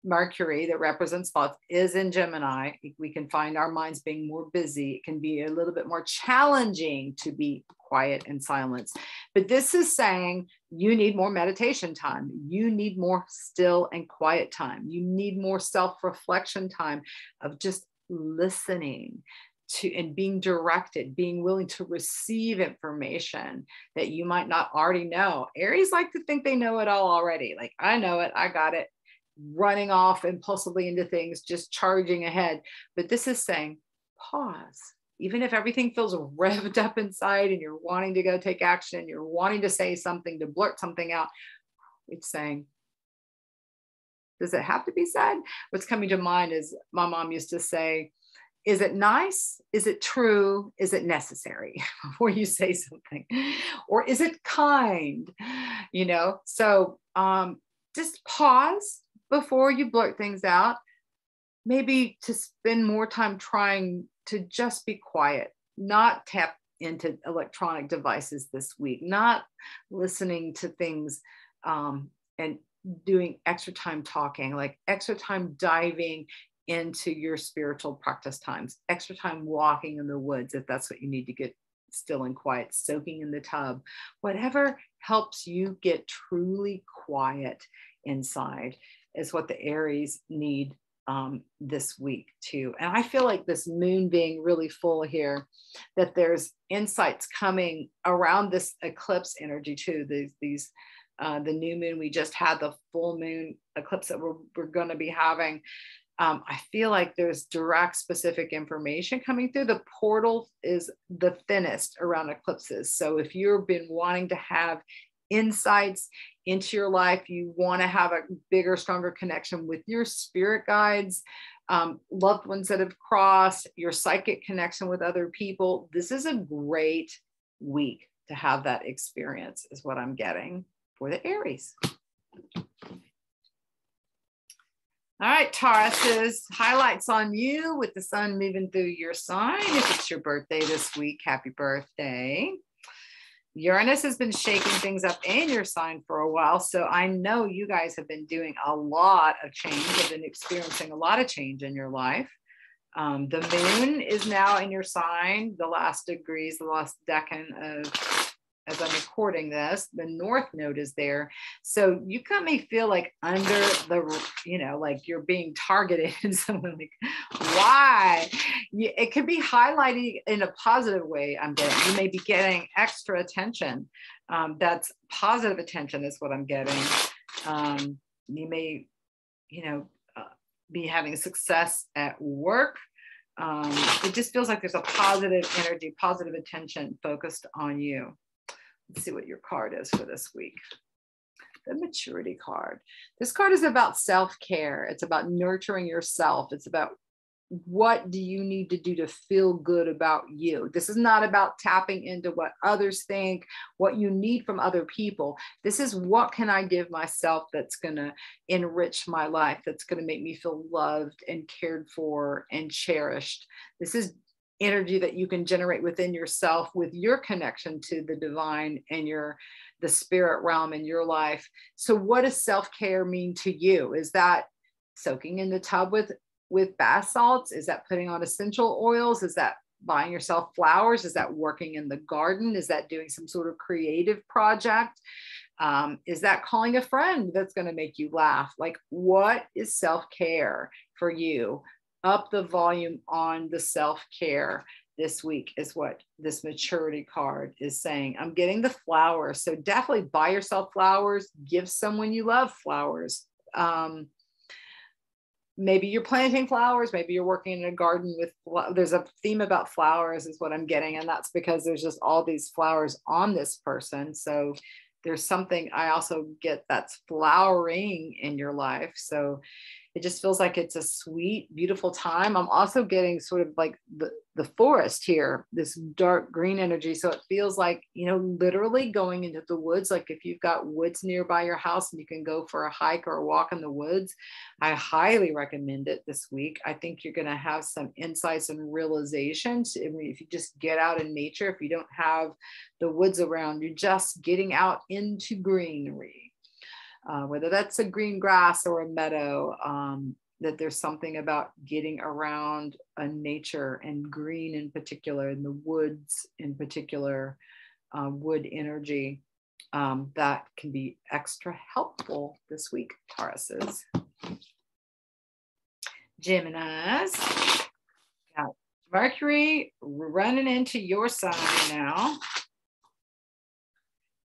Mercury that represents thoughts is in Gemini. We can find our minds being more busy. It can be a little bit more challenging to be quiet and silence. But this is saying you need more meditation time. You need more still and quiet time. You need more self-reflection time of just listening to and being directed, being willing to receive information that you might not already know. Aries like to think they know it all already. Like, I know it, I got it. Running off impulsively into things, just charging ahead. But this is saying, pause. Even if everything feels revved up inside and you're wanting to go take action, you're wanting to say something, to blurt something out, it's saying, does it have to be said? What's coming to mind is my mom used to say, is it nice? Is it true? Is it necessary before you say something? Or is it kind? You know, so just pause before you blurt things out, maybe to spend more time trying to just be quiet, not tap into electronic devices this week, not listening to things and doing extra time talking, like extra time diving into your spiritual practice times. Extra time walking in the woods, if that's what you need to get still and quiet, soaking in the tub, whatever helps you get truly quiet inside is what the Aries need this week too. And I feel like this moon being really full here, that there's insights coming around this eclipse energy too. These the new moon, we just had the full moon eclipse that we're going to be having. I feel like there's direct specific information coming through. The portal is the thinnest around eclipses. So if you've been wanting to have insights into your life, you want to have a bigger, stronger connection with your spirit guides, loved ones that have crossed, your psychic connection with other people, this is a great week to have that experience, is what I'm getting for the Aries. All right, Tauruses, highlights on you with the sun moving through your sign. If it's your birthday this week, happy birthday. Uranus has been shaking things up in your sign for a while, so I know you guys have been doing a lot of change, have been experiencing a lot of change in your life. The moon is now in your sign, the last degrees, the last decan of, as I'm recording this, the North Node is there. So you kind of may feel like under the, like you're being targeted and someone like, why? It could be highlighting in a positive way. I'm getting, you may be getting extra attention. That's positive attention is what I'm getting. You may, be having success at work. It just feels like there's a positive energy, positive attention focused on you. Let's see what your card is for this week. The Maturity card. This card is about self-care. It's about nurturing yourself. It's about what do you need to do to feel good about you. This is not about tapping into what others think, what you need from other people. This is what can I give myself that's going to enrich my life, that's going to make me feel loved and cared for and cherished. This is energy that you can generate within yourself with your connection to the divine and the spirit realm in your life. So what does self-care mean to you? Is that soaking in the tub with bath salts? Is that putting on essential oils? Is that buying yourself flowers? Is that working in the garden? Is that doing some sort of creative project? Is that calling a friend that's going to make you laugh? Like, what is self-care for you? Up the volume on the self-care this week is what this Maturity card is saying. I'm getting the flowers. So definitely buy yourself flowers, give someone you love flowers. Maybe you're planting flowers, maybe you're working in a garden with, there's a theme about flowers is what I'm getting. And that's because there's just all these flowers on this person. So there's something I also get that's flowering in your life. So it just feels like it's a sweet, beautiful time. I'm also getting sort of like the forest here, this dark green energy. So it feels like, literally going into the woods. Like if you've got woods nearby your house and you can go for a hike or a walk in the woods, I highly recommend it this week. I think you're going to have some insights and realizations. I mean, if you just get out in nature, if you don't have the woods around, you're just getting out into greenery. Whether that's a green grass or a meadow, that there's something about getting around a nature and green in particular, and the woods in particular, wood energy, that can be extra helpful this week, Tauruses. Geminis, got Mercury running into your sign now.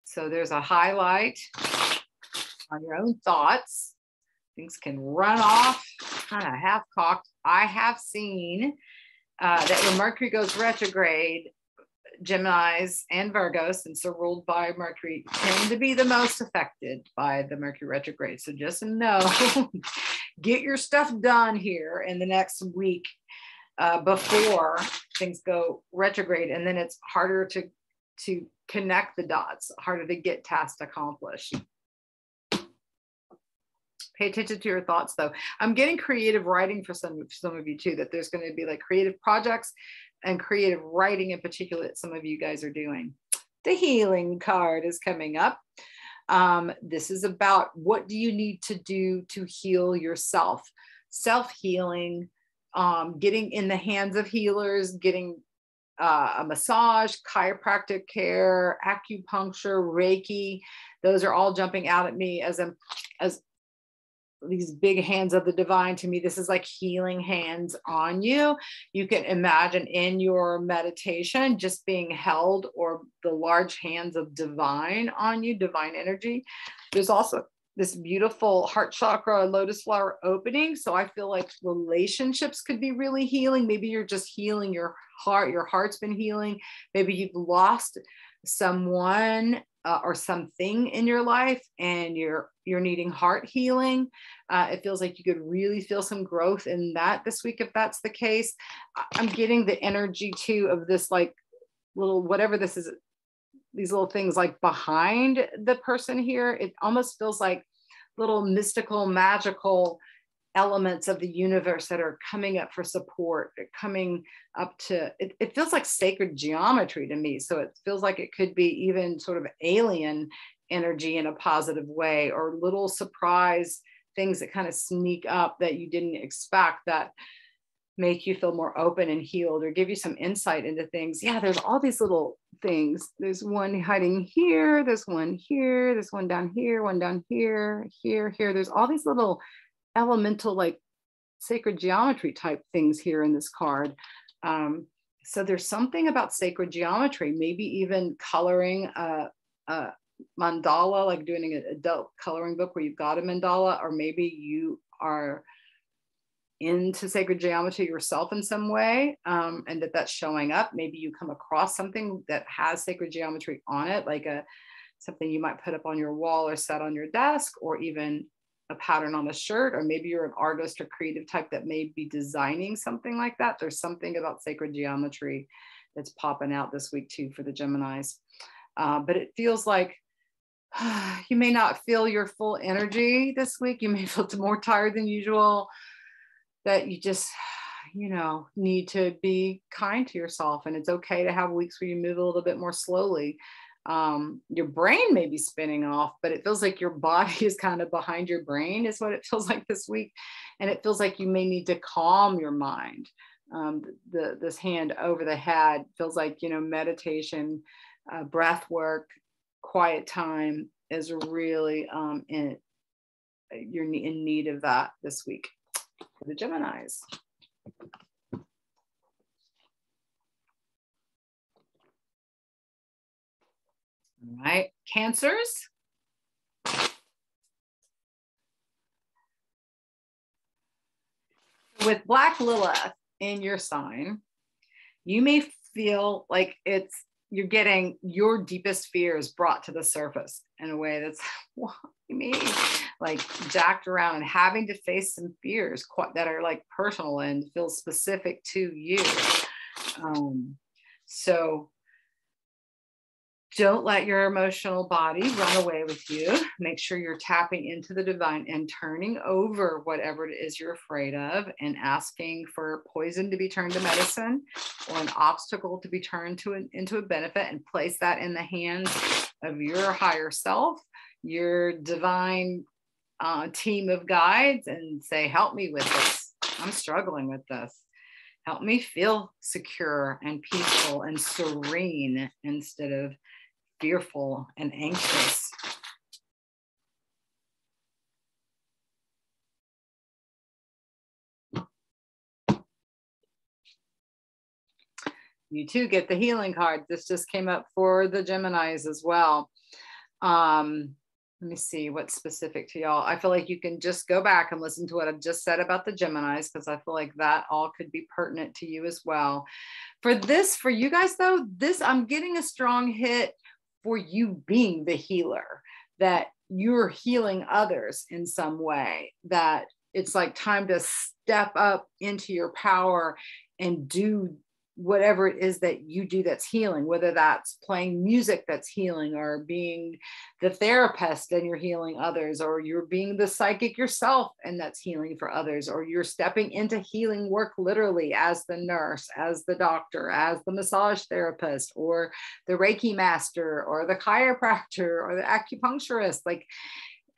So there's a highlight on your own thoughts. Things can run off kind of half-cocked. I have seen that when Mercury goes retrograde, Geminis and Virgos, since they're ruled by Mercury, tend to be the most affected by the Mercury retrograde. So just know, get your stuff done here in the next week before things go retrograde. And then it's harder to connect the dots, harder to get tasks accomplished. Pay attention to your thoughts, though. I'm getting creative writing for some of you too, that there's going to be like creative projects and creative writing in particular that some of you guys are doing. The Healing card is coming up. This is about what do you need to do to heal yourself? self-healing, getting in the hands of healers, getting a massage, chiropractic care, acupuncture, Reiki. Those are all jumping out at me as these big hands of the divine. To me, this is like healing hands on you. You can imagine in your meditation just being held, or the large hands of divine on you, divine energy. There's also this beautiful heart chakra, lotus flower opening. So I feel like relationships could be really healing. Maybe you're just healing your heart. Your heart's been healing. Maybe you've lost someone or something in your life, and you're needing heart healing. It feels like you could really feel some growth in that this week if that's the case. I'm getting the energy too of this like little, whatever this is, these little things like behind the person here. It almost feels like little mystical, magical elements of the universe that are coming up for support, coming up to, it feels like sacred geometry to me. So it feels like it could be even sort of alien energy in a positive way, or little surprise things that kind of sneak up that you didn't expect, that make you feel more open and healed, or give you some insight into things. Yeah, there's all these little things. There's one hiding here, there's one here, there's one down here, one down here, here. There's all these little elemental, like sacred geometry type things here in this card. So there's something about sacred geometry, maybe even coloring a mandala, like doing an adult coloring book where you've got a mandala, or maybe you are into sacred geometry yourself in some way, and that's showing up. Maybe you come across something that has sacred geometry on it, like something you might put up on your wall or set on your desk, or even a pattern on a shirt. Or maybe you're an artist or creative type that may be designing something like that. There's something about sacred geometry that's popping out this week too for the Geminis. But it feels like you may not feel your full energy this week. You may feel more tired than usual, that you just, need to be kind to yourself. And it's okay to have weeks where you move a little bit more slowly. Your brain may be spinning off, but it feels like your body is kind of behind your brain, is what it feels like this week. And it feels like you may need to calm your mind. This hand over the head feels like, meditation, breath work, quiet time is really you're in need of that this week for the Geminis. All right, Cancers. With Black Lilith in your sign, you may feel like you're getting your deepest fears brought to the surface in a way that's, what do you mean? Like jacked around, and having to face some fears that are like personal and feel specific to you. So don't let your emotional body run away with you. Make sure you're tapping into the divine and turning over whatever it is you're afraid of, and asking for poison to be turned to medicine, or an obstacle to be turned into a benefit, and place that in the hands of your higher self, your divine team of guides, and say, help me with this. I'm struggling with this. Help me feel secure and peaceful and serene instead of fearful and anxious. You too get the healing card. This just came up for the Geminis as well. Let me see what's specific to y'all. I feel like you can just go back and listen to what I've just said about the Geminis, because I feel like that all could be pertinent to you as well. For you guys though, I'm getting a strong hit for you being the healer, that you're healing others in some way, that it's like time to step up into your power and do whatever it is that you do that's healing, whether that's playing music that's healing, or being the therapist and you're healing others, or you're being the psychic yourself and that's healing for others, or you're stepping into healing work literally as the nurse, as the doctor, as the massage therapist, or the Reiki master, or the chiropractor, or the acupuncturist. Like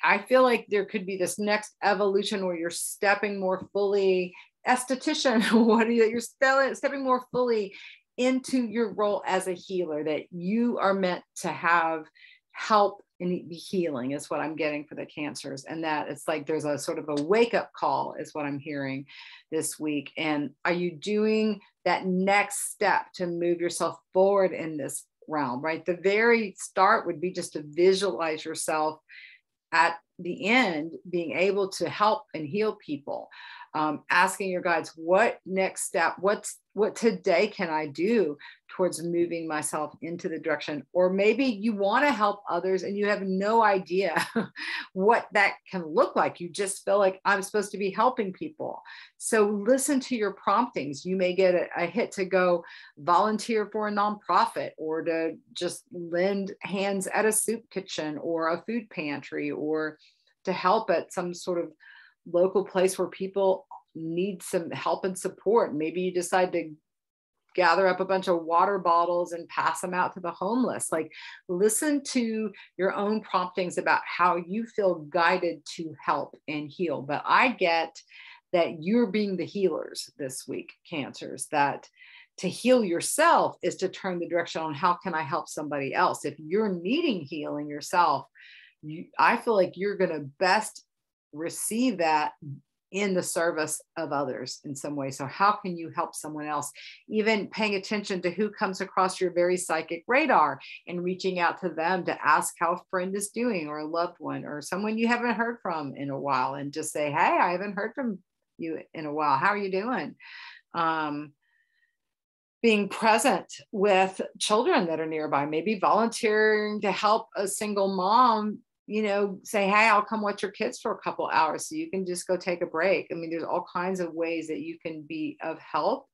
I feel like there could be this next evolution where you're stepping more fully, esthetician, what are you, you're stepping more fully into your role as a healer, that you are meant to have help and be healing is what I'm getting for the Cancers. And that it's like there's a sort of a wake up call is what I'm hearing this week. And are you doing that next step to move yourself forward in this realm, right? The very start would be just to visualize yourself at the end being able to help and heal people. Asking your guides, what next step, what today can I do towards moving myself into the direction? Or maybe you want to help others and you have no idea what that can look like. You just feel like I'm supposed to be helping people. So listen to your promptings. You may get a hit to go volunteer for a nonprofit, or to just lend hands at a soup kitchen or a food pantry, or to help at some sort of local place where people need some help and support. Maybe you decide to gather up a bunch of water bottles and pass them out to the homeless. Like, listen to your own promptings about how you feel guided to help and heal. But I get that you're being the healers this week, Cancers, that to heal yourself is to turn the direction on how can I help somebody else. If you're needing healing yourself, I feel like you're going to best receive that in the service of others in some way. So how can you help someone else? Even paying attention to who comes across your very psychic radar and reaching out to them to ask how a friend is doing, or a loved one, or someone you haven't heard from in a while, and just say, hey, I haven't heard from you in a while. How are you doing? Being present with children that are nearby, maybe volunteering to help a single mom, say, hey, I'll come watch your kids for a couple hours so you can just go take a break. I mean, there's all kinds of ways that you can be of help.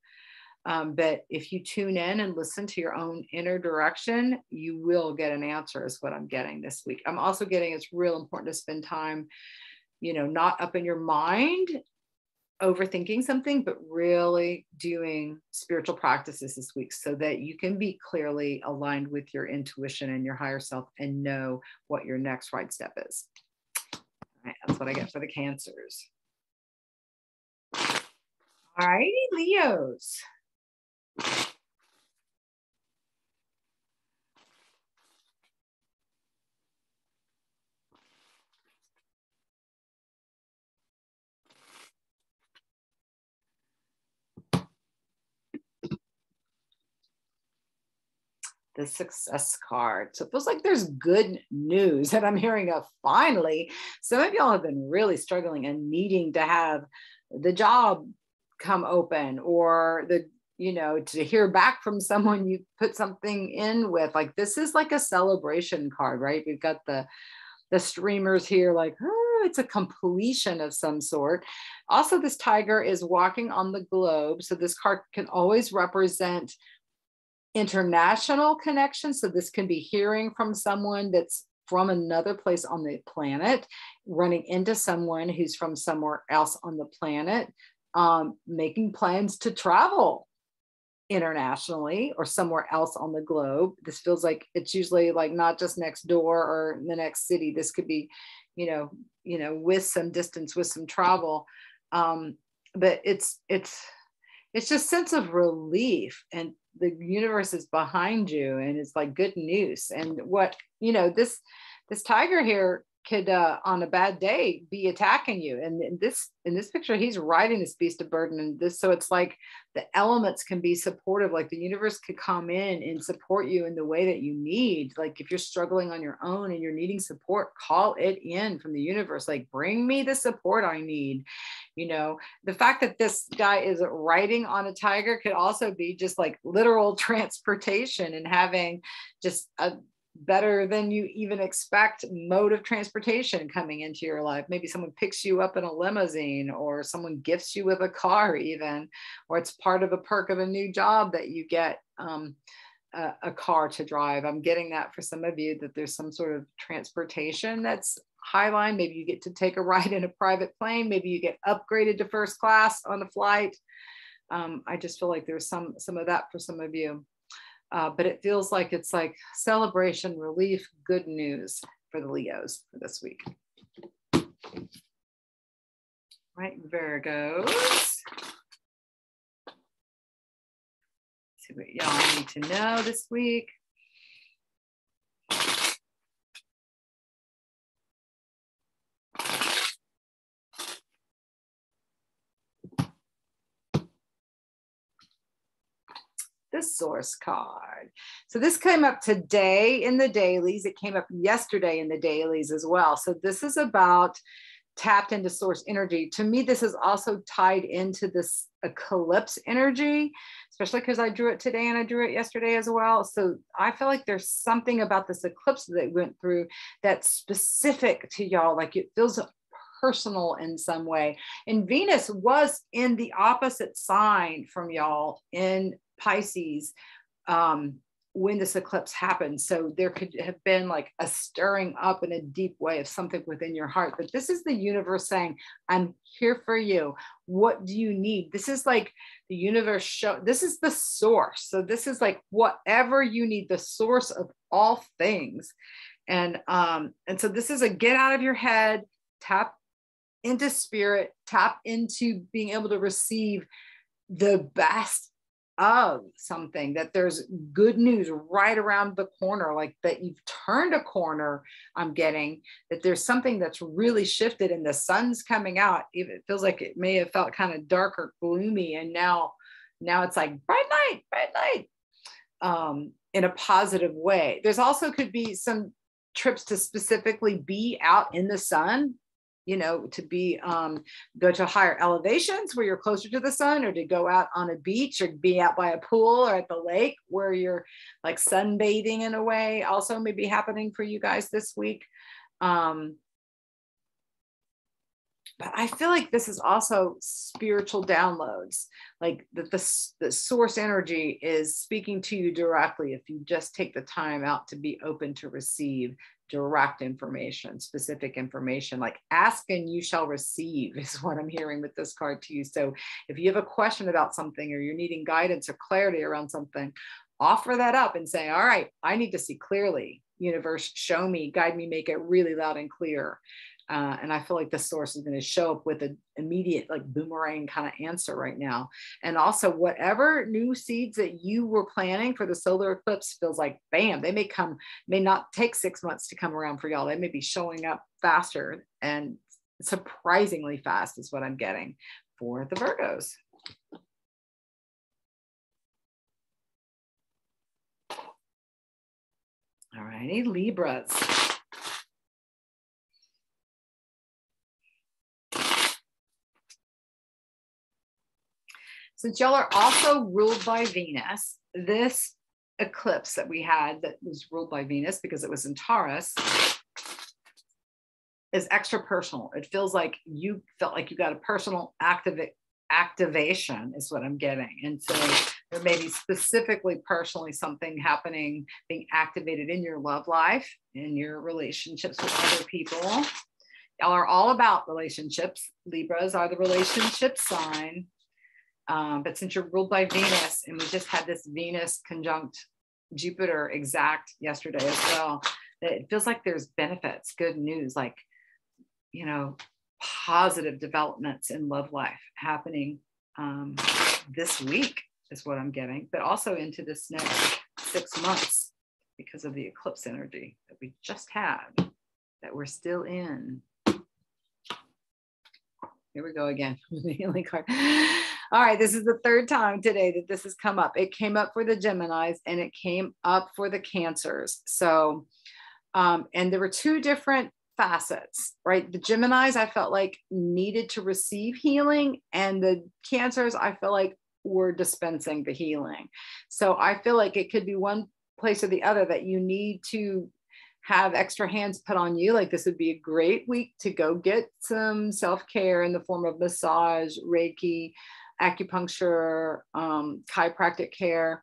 But if you tune in and listen to your own inner direction, you will get an answer, is what I'm getting this week. I'm also getting it's real important to spend time, not up in your mind overthinking something, but really doing spiritual practices this week so that you can be clearly aligned with your intuition and your higher self and know what your next right step is. All right, that's what I get for the Cancers. All righty, Leos. The Success card. So it feels like there's good news that I'm hearing of finally. Some of y'all have been really struggling and needing to have the job come open, or to hear back from someone you put something in with. Like, this is like a celebration card, right? We've got the streamers here, like, oh, it's a completion of some sort. Also, this tiger is walking on the globe. So this card can always represent international connection. So this can be hearing from someone that's from another place on the planet, running into someone who's from somewhere else on the planet, making plans to travel internationally or somewhere else on the globe. This feels like it's usually like not just next door or in the next city. This could be, with some distance, with some travel. But it's just sense of relief, and the universe is behind you, and it's like good news. And what, this tiger here could, on a bad day, be attacking you. And in this picture, he's riding this beast of burden. And this, so it's like the elements can be supportive. Like the universe could come in and support you in the way that you need. Like if you're struggling on your own and you're needing support, call it in from the universe. Like, bring me the support I need. The fact that this guy is riding on a tiger could also be just like literal transportation, and having just a better than you even expect mode of transportation coming into your life. Maybe someone picks you up in a limousine, or someone gifts you with a car even, or it's part of a perk of a new job that you get a car to drive. I'm getting that for some of you, that there's some sort of transportation that's highline. Maybe you get to take a ride in a private plane. Maybe you get upgraded to first class on a flight. I just feel like there's some of that for some of you. But it feels like it's like celebration, relief, good news for the Leos for this week. Right, Virgos. See what y'all need to know this week. The source card. So this came up today in the dailies. It came up yesterday in the dailies as well. So this is about tapped into source energy. To me, this is also tied into this eclipse energy, especially because I drew it today and I drew it yesterday as well. So I feel like there's something about this eclipse that went through that's specific to y'all. Like it feels personal in some way. And Venus was in the opposite sign from y'all in Pisces when this eclipse happened. So there could have been like a stirring up in a deep way of something within your heart. But this is the universe saying, I'm here for you. What do you need? This is like the universe this is the source. So this is like whatever you need, the source of all things. And so this is a get out of your head, tap into spirit, tap into being able to receive the best of something, that there's good news right around the corner, like that you've turned a corner. I'm getting that there's something that's really shifted and the sun's coming out. It feels like it may have felt kind of dark or gloomy, and now it's like bright light, in a positive way. There's also could be some trips to specifically be out in the sun, you know, to be go to higher elevations where you're closer to the sun, or to go out on a beach, or be out by a pool or at the lake where you're like sunbathing in a way, also may be happening for you guys this week. But I feel like this is also spiritual downloads, like that the source energy is speaking to you directly if you just take the time out to be open to receive direct information, specific information. Like ask and you shall receive is what I'm hearing with this card to you. So if you have a question about something, or you're needing guidance or clarity around something, offer that up and say, all right, I need to see clearly. Universe, show me, guide me, make it really loud and clear. And I feel like the source is going to show up with an immediate, like boomerang kind of answer right now. And also whatever new seeds that you were planning for the solar eclipse feels like, bam, they may not take 6 months to come around for y'all. They may be showing up faster, and surprisingly fast is what I'm getting for the Virgos. All righty, Libras. Since y'all are also ruled by Venus, this eclipse that we had that was ruled by Venus because it was in Taurus is extra personal. It feels like you felt like you got a personal activation is what I'm getting. And so there may be specifically personally something happening, being activated in your love life, in your relationships with other people. Y'all are all about relationships. Libras are the relationship sign. But since you're ruled by Venus, and we just had this Venus conjunct Jupiter exact yesterday as well, that it feels like there's benefits, good news, like, you know, positive developments in love life happening this week is what I'm getting, but also into this next 6 months because of the eclipse energy that we just had, that we're still in. Here we go again. The healing card. All right, this is the third time today that this has come up. It came up for the Geminis and it came up for the Cancers. So, and there were two different facets, right? The Geminis I felt like needed to receive healing, and the Cancers I feel like were dispensing the healing. So I feel like it could be one place or the other, that you need to have extra hands put on you. Like this would be a great week to go get some self-care in the form of massage, Reiki, acupuncture, chiropractic care.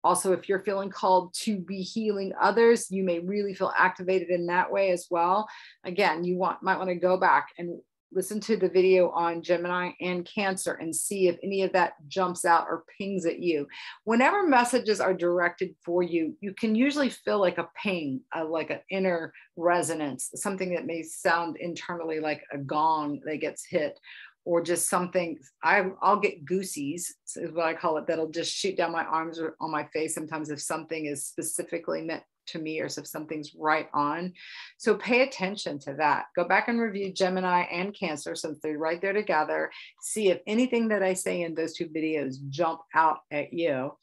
Also, if you're feeling called to be healing others, you may really feel activated in that way as well. Again, you might want to go back and listen to the video on Gemini and Cancer and see if any of that jumps out or pings at you. Whenever messages are directed for you, you can usually feel like a ping, like an inner resonance, something that may sound internally like a gong that gets hit, or just something. I'll get goosies, is what I call it, that'll just shoot down my arms or on my face sometimes if something is specifically meant to me, or if something's right on. So pay attention to that. Go back and review Gemini and Cancer, since they're right there together. See if anything that I say in those two videos jump out at you.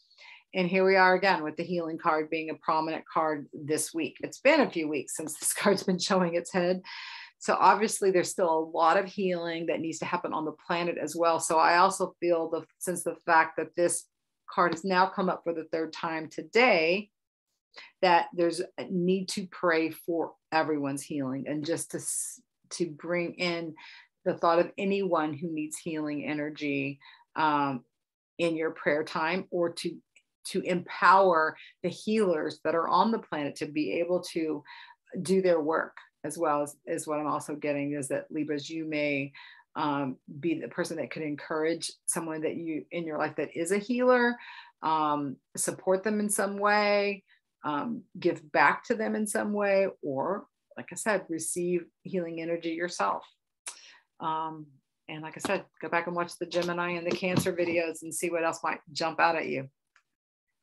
And here we are again with the healing card being a prominent card this week. It's been a few weeks since this card's been showing its head. So obviously there's still a lot of healing that needs to happen on the planet as well. So I also feel since the fact that this card has now come up for the third time today, that there's a need to pray for everyone's healing, and just to bring in the thought of anyone who needs healing energy in your prayer time, or to empower the healers that are on the planet to be able to do their work, as well as what I'm also getting is that, Libras, you may be the person that could encourage someone that you in your life that is a healer, support them in some way, give back to them in some way, or like I said, receive healing energy yourself. And like I said, go back and watch the Gemini and the Cancer videos and see what else might jump out at you.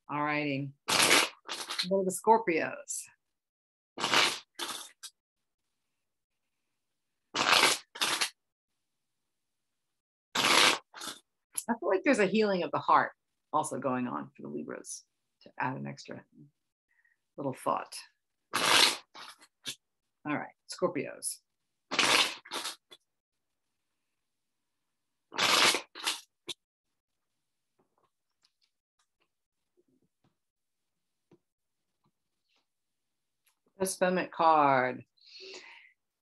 All righty. Go to the Scorpios. I feel like there's a healing of the heart also going on for the Libras, to add an extra little thought. All right, Scorpios. Postponement card.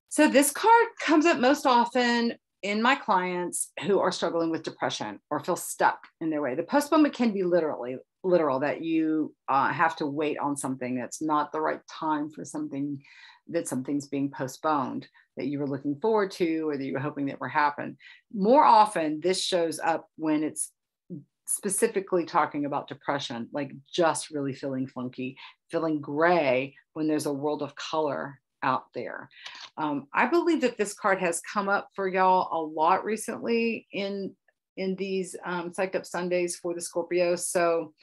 So this card comes up most often in my clients who are struggling with depression or feel stuck in their way. The postponement can be literal, that you have to wait on something that's not the right time for something, that something's being postponed that you were looking forward to, or that you were hoping that would happen. More often, this shows up when it's specifically talking about depression, like just really feeling funky, feeling gray when there's a world of color out there. I believe that this card has come up for y'all a lot recently in these Psyched Up Sundays for the Scorpios. So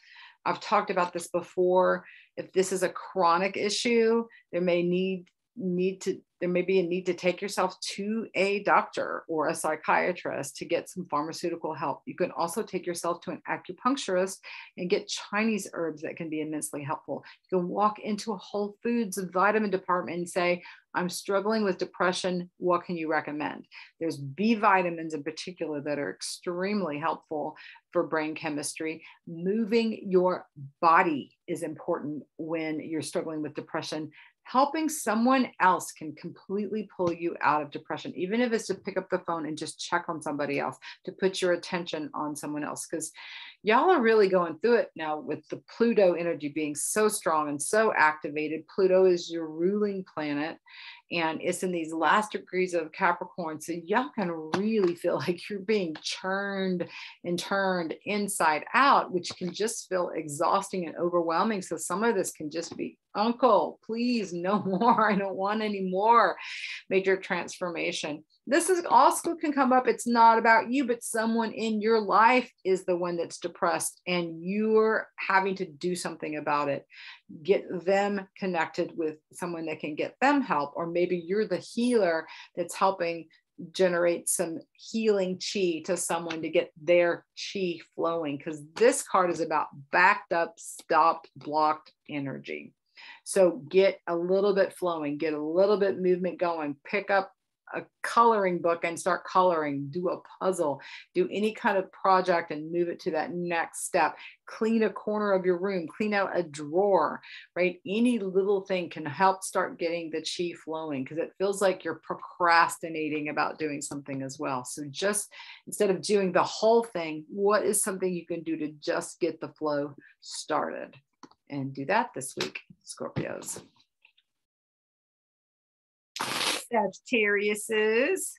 I've talked about this before. If this is a chronic issue, there may be a need to take yourself to a doctor or a psychiatrist to get some pharmaceutical help. You can also take yourself to an acupuncturist and get Chinese herbs that can be immensely helpful. You can walk into a Whole Foods vitamin department and say, I'm struggling with depression. What can you recommend? There's B vitamins in particular that are extremely helpful for brain chemistry. Moving your body is important when you're struggling with depression. Helping someone else can completely pull you out of depression, even if it's to pick up the phone and just check on somebody else, to put your attention on someone else, because y'all are really going through it now with the Pluto energy being so strong and so activated. Pluto is your ruling planet, and it's in these last degrees of Capricorn. So y'all can really feel like you're being churned and turned inside out, which can just feel exhausting and overwhelming. So some of this can just be, uncle, please, no more. I don't want any more major transformation. This is also can come up. It's not about you, but someone in your life is the one that's depressed and you're having to do something about it. Get them connected with someone that can get them help, or maybe you're the healer that's helping generate some healing chi to someone to get their chi flowing, because this card is about backed up, stopped, blocked energy. So get a little bit flowing, get a little bit movement going, pick up a coloring book and start coloring, do a puzzle, do any kind of project and move it to that next step. Clean a corner of your room, clean out a drawer, right? Any little thing can help start getting the chi flowing, because it feels like you're procrastinating about doing something as well. So just instead of doing the whole thing, what is something you can do to just get the flow started? And do that this week, Scorpios. Sagittariuses.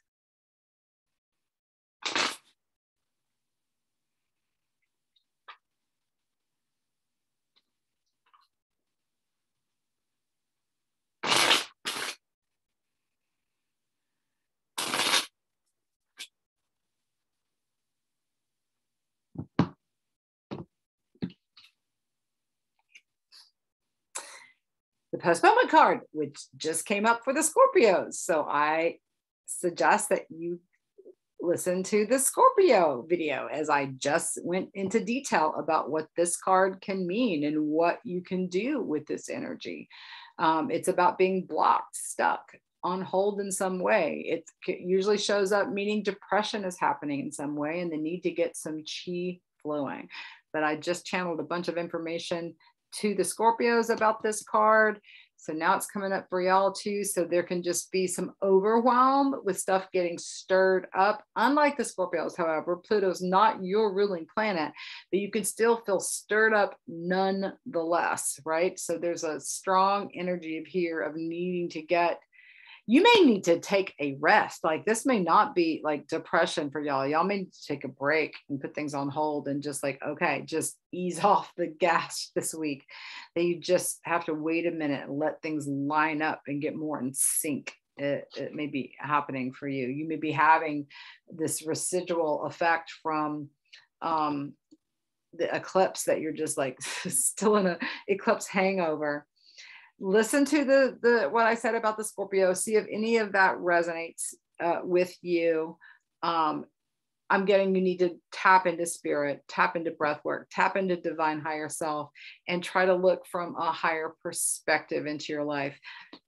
the postponement card, which just came up for the Scorpios. So I suggest that you listen to the Scorpio video as I just went into detail about what this card can mean and what you can do with this energy. It's about being blocked, stuck, on hold in some way. It usually shows up meaning depression is happening in some way and the need to get some chi flowing. But I just channeled a bunch of information to the Scorpios about this card. So now it's coming up for y'all too. So there can just be some overwhelm with stuff getting stirred up. Unlike the Scorpios, however, Pluto's not your ruling planet, but you can still feel stirred up nonetheless, right? So there's a strong energy of here of needing to get, you may need to take a rest. Like this may not be like depression for y'all. Y'all may need to take a break and put things on hold and just like, okay, just ease off the gas this week. That you just have to wait a minute and let things line up and get more in sync. It may be happening for you. You may be having this residual effect from the eclipse that you're just like still in an eclipse hangover. Listen to the what I said about the Scorpio. See if any of that resonates with you. I'm getting you need to tap into spirit, tap into breath work, tap into divine higher self, and try to look from a higher perspective into your life.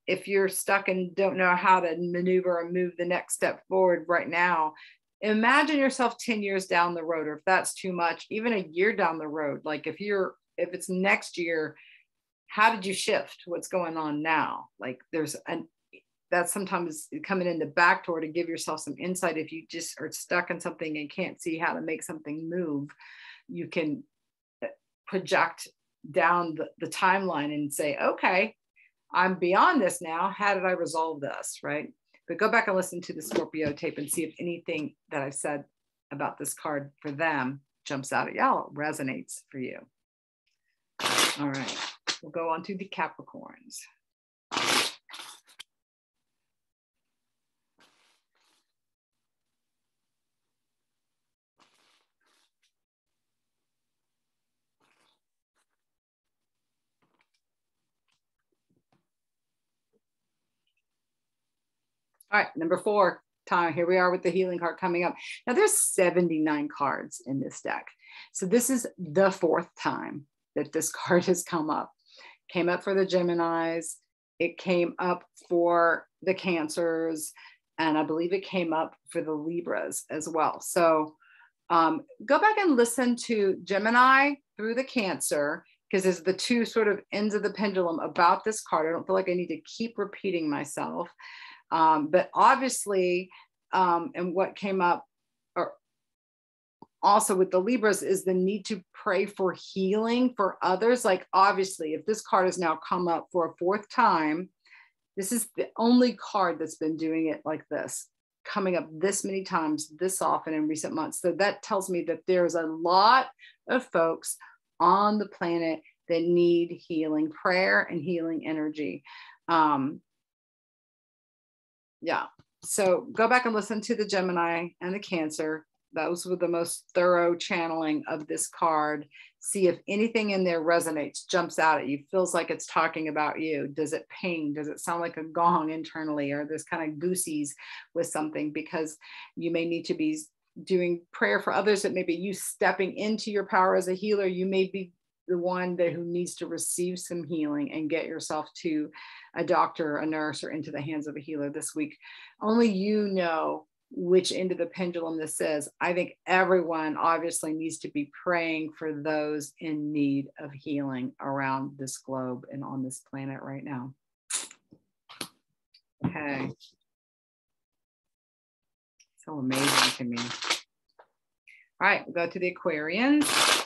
If you're stuck and don't know how to maneuver and move the next step forward right now, imagine yourself 10 years down the road, or if that's too much, even a year down the road. Like if it's next year, how did you shift? What's going on now? Like that's sometimes coming in the back door to give yourself some insight. If you just are stuck in something and can't see how to make something move, you can project down the timeline and say, okay, I'm beyond this now. How did I resolve this? Right. But go back and listen to the Scorpio tape and see if anything that I've said about this card for them jumps out at y'all, resonates for you. All right. We'll go on to the Capricorns. All right, number 4, time. Here we are with the healing card coming up. Now there's 79 cards in this deck. So this is the 4th time that this card has come up. Came up for the Geminis, it came up for the Cancers, and I believe it came up for the Libras as well. So go back and listen to Gemini through the Cancer, because there's the two sort of ends of the pendulum about this card. I don't feel like I need to keep repeating myself. But obviously, and what came up also with the Libras is the need to pray for healing for others. Like obviously, if this card has now come up for a 4th time, this is the only card that's been doing it like this, coming up this many times, this often in recent months. So that tells me that there's a lot of folks on the planet that need healing prayer and healing energy. Yeah. So go back and listen to the Gemini and the Cancer. Those were the most thorough channeling of this card. See if anything in there resonates, jumps out at you, feels like it's talking about you. Does it ping? Does it sound like a gong internally? Or there's kind of goosies with something, because you may need to be doing prayer for others. That maybe you stepping into your power as a healer. You may be the one who needs to receive some healing and get yourself to a doctor, a nurse, or into the hands of a healer this week. Only you know which end of the pendulum this is. I think everyone obviously needs to be praying for those in need of healing around this globe and on this planet right now. Okay. So amazing to me. All right, we'll go to the Aquarians.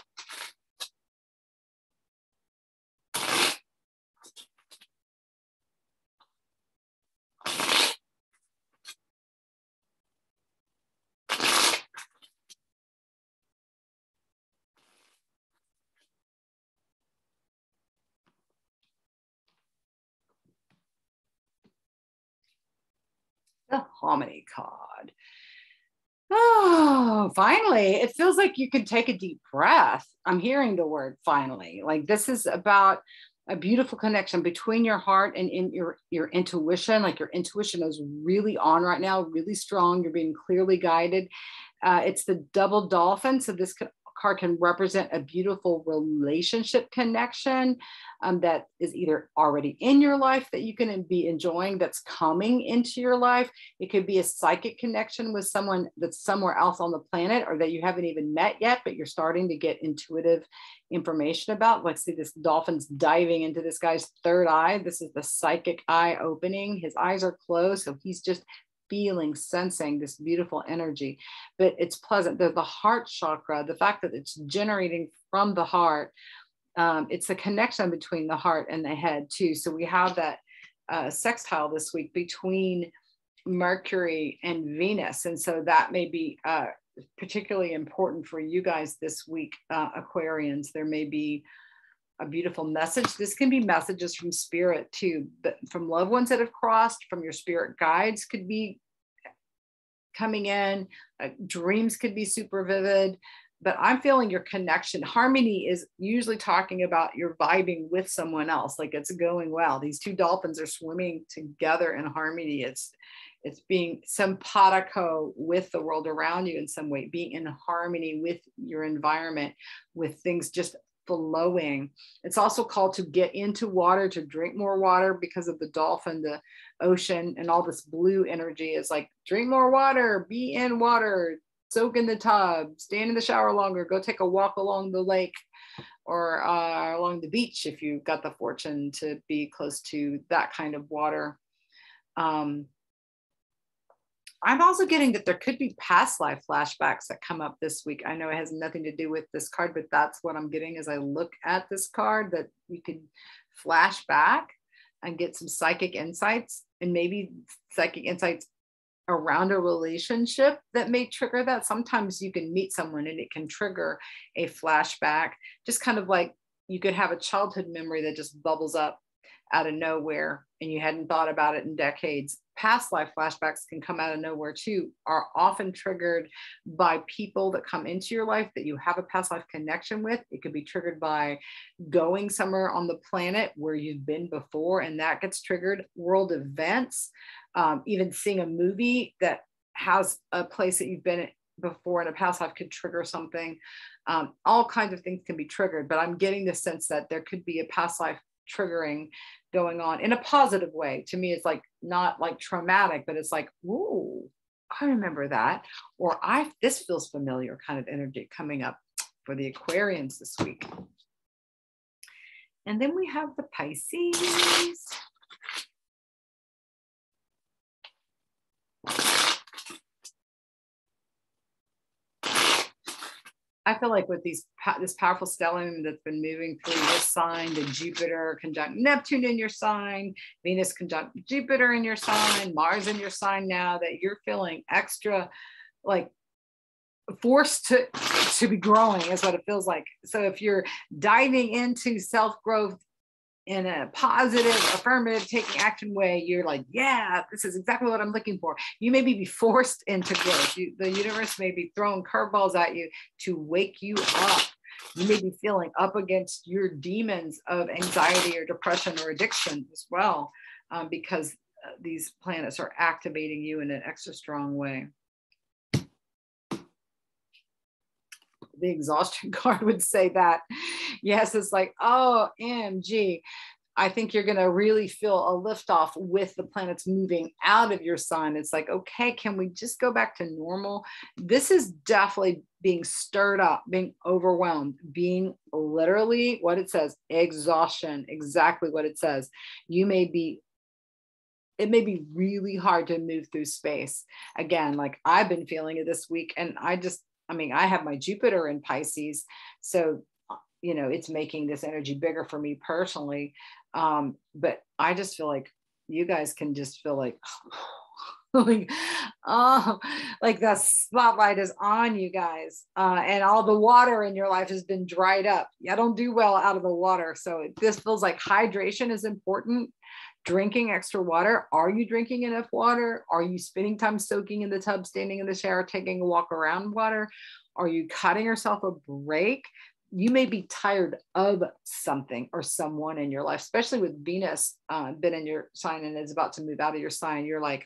The Harmony card. Oh, finally, it feels like you can take a deep breath. I'm hearing the word finally. Like this is about a beautiful connection between your heart and in your intuition. Like your intuition is really on right now, really strong. You're being clearly guided. It's the double dolphin. So this card can represent a beautiful relationship connection that is either already in your life that you can be enjoying, that's coming into your life. It could be a psychic connection with someone that's somewhere else on the planet or that you haven't even met yet, but you're starting to get intuitive information about. Let's see, this dolphin's diving into this guy's third eye. This is the psychic eye opening. His eyes are closed, so he's just feeling, sensing this beautiful energy, but it's pleasant. The heart chakra, the fact that it's generating from the heart, it's the connection between the heart and the head too. So we have that sextile this week between Mercury and Venus. And so that may be particularly important for you guys this week, Aquarians. There may be a beautiful message. This can be messages from spirit too, but from loved ones that have crossed, from your spirit guides could be coming in. Dreams could be super vivid, but I'm feeling your connection. Harmony is usually talking about you're vibing with someone else, like it's going well. These two dolphins are swimming together in harmony. It's being simpatico with the world around you in some way, being in harmony with your environment, with things just flowing. It's also called to get into water, to drink more water because of the dolphin, the ocean, and all this blue energy is like, drink more water, be in water, soak in the tub, stand in the shower longer, go take a walk along the lake or along the beach if you've got the fortune to be close to that kind of water. I'm also getting that there could be past life flashbacks that come up this week. I know it has nothing to do with this card, but that's what I'm getting as I look at this card, that you could flash back and get some psychic insights, and maybe psychic insights around a relationship that may trigger that. Sometimes you can meet someone and it can trigger a flashback, just kind of like you could have a childhood memory that just bubbles up out of nowhere and you hadn't thought about it in decades. Past life flashbacks can come out of nowhere too, are often triggered by people that come into your life that you have a past life connection with. It could be triggered by going somewhere on the planet where you've been before, and that gets triggered. World events, even seeing a movie that has a place that you've been before in a past life could trigger something. All kinds of things can be triggered, but I'm getting the sense that there could be a past life triggering going on in a positive way. To me, it's like not like traumatic, but it's like, ooh, I remember that, or this feels familiar kind of energy coming up for the Aquarians this week. And then we have the Pisces. I feel like with this powerful stellium that's been moving through your sign, the Jupiter conjunct Neptune in your sign, Venus conjunct Jupiter in your sign, Mars in your sign now, that you're feeling extra like forced to be growing is what it feels like. So if you're diving into self-growth in a positive, affirmative, taking action way, you're like, yeah, this is exactly what I'm looking for. You may be forced into growth. The universe may be throwing curveballs at you to wake you up. You may be feeling up against your demons of anxiety or depression or addiction as well, because these planets are activating you in an extra strong way. The exhaustion card would say that. Yes, it's like, oh, OMG. I think you're going to really feel a liftoff with the planets moving out of your sign. It's like, okay, can we just go back to normal? This is definitely being stirred up, being overwhelmed, being literally what it says, exhaustion, exactly what it says. It may be really hard to move through space. Again, like I've been feeling it this week, and I have my Jupiter in Pisces. So, it's making this energy bigger for me personally. But I just feel like you guys can just feel like, like the spotlight is on you guys, and all the water in your life has been dried up. I don't do well out of the water. So this feels like hydration is important. Drinking extra water. Are you drinking enough water? Are you spending time soaking in the tub, standing in the shower, taking a walk around water? Are you cutting yourself a break? you may be tired of something or someone in your life, especially with Venus been in your sign and is about to move out of your sign. You're like,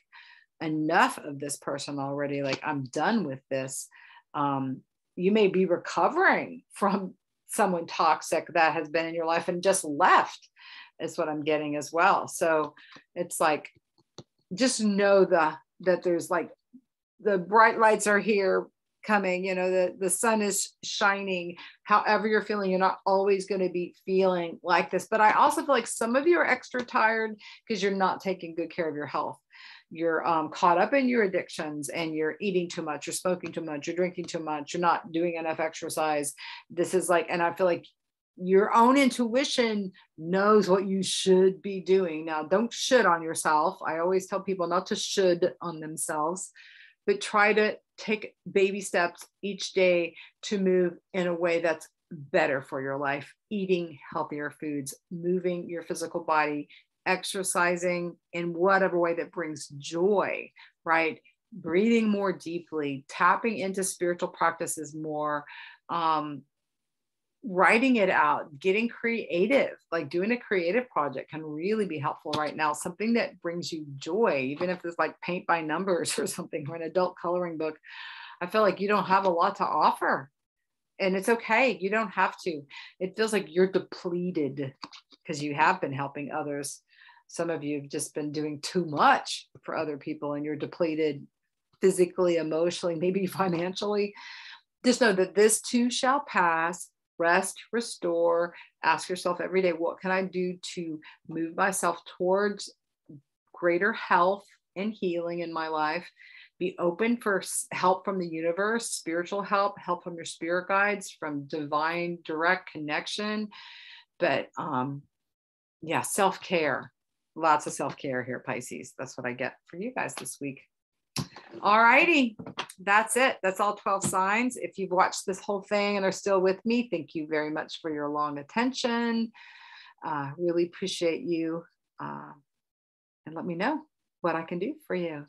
enough of this person already. Like, I'm done with this. You may be recovering from someone toxic that has been in your life and just left, is what I'm getting as well. So it's like, just know that there's like, the bright lights are here coming, you know, the sun is shining. However you're feeling, you're not always going to be feeling like this. But I also feel like some of you are extra tired because you're not taking good care of your health. You're caught up in your addictions, and you're eating too much, you're smoking too much, you're drinking too much, you're not doing enough exercise. This is like, and I feel like your own intuition knows what you should be doing. Now, don't should on yourself. I always tell people not to should on themselves, but try to take baby steps each day to move in a way that's better for your life, eating healthier foods, moving your physical body, exercising in whatever way that brings joy, right? Breathing more deeply, tapping into spiritual practices more, writing it out, getting creative, like doing a creative project can really be helpful right now. Something that brings you joy, even if it's like paint by numbers or something, or an adult coloring book. I feel like you don't have a lot to offer, and it's okay. You don't have to. It feels like you're depleted because you have been helping others. Some of you have just been doing too much for other people, and you're depleted physically, emotionally, maybe financially. Just know that this too shall pass. Rest, restore, ask yourself every day, what can I do to move myself towards greater health and healing in my life? Be open for help from the universe, spiritual help, help from your spirit guides, from divine direct connection. But yeah, self-care, lots of self-care here, Pisces. That's what I get for you guys this week. All righty, that's it. That's all 12 signs. If you've watched this whole thing and are still with me, thank you very much for your long attention. Really appreciate you. And let me know what I can do for you.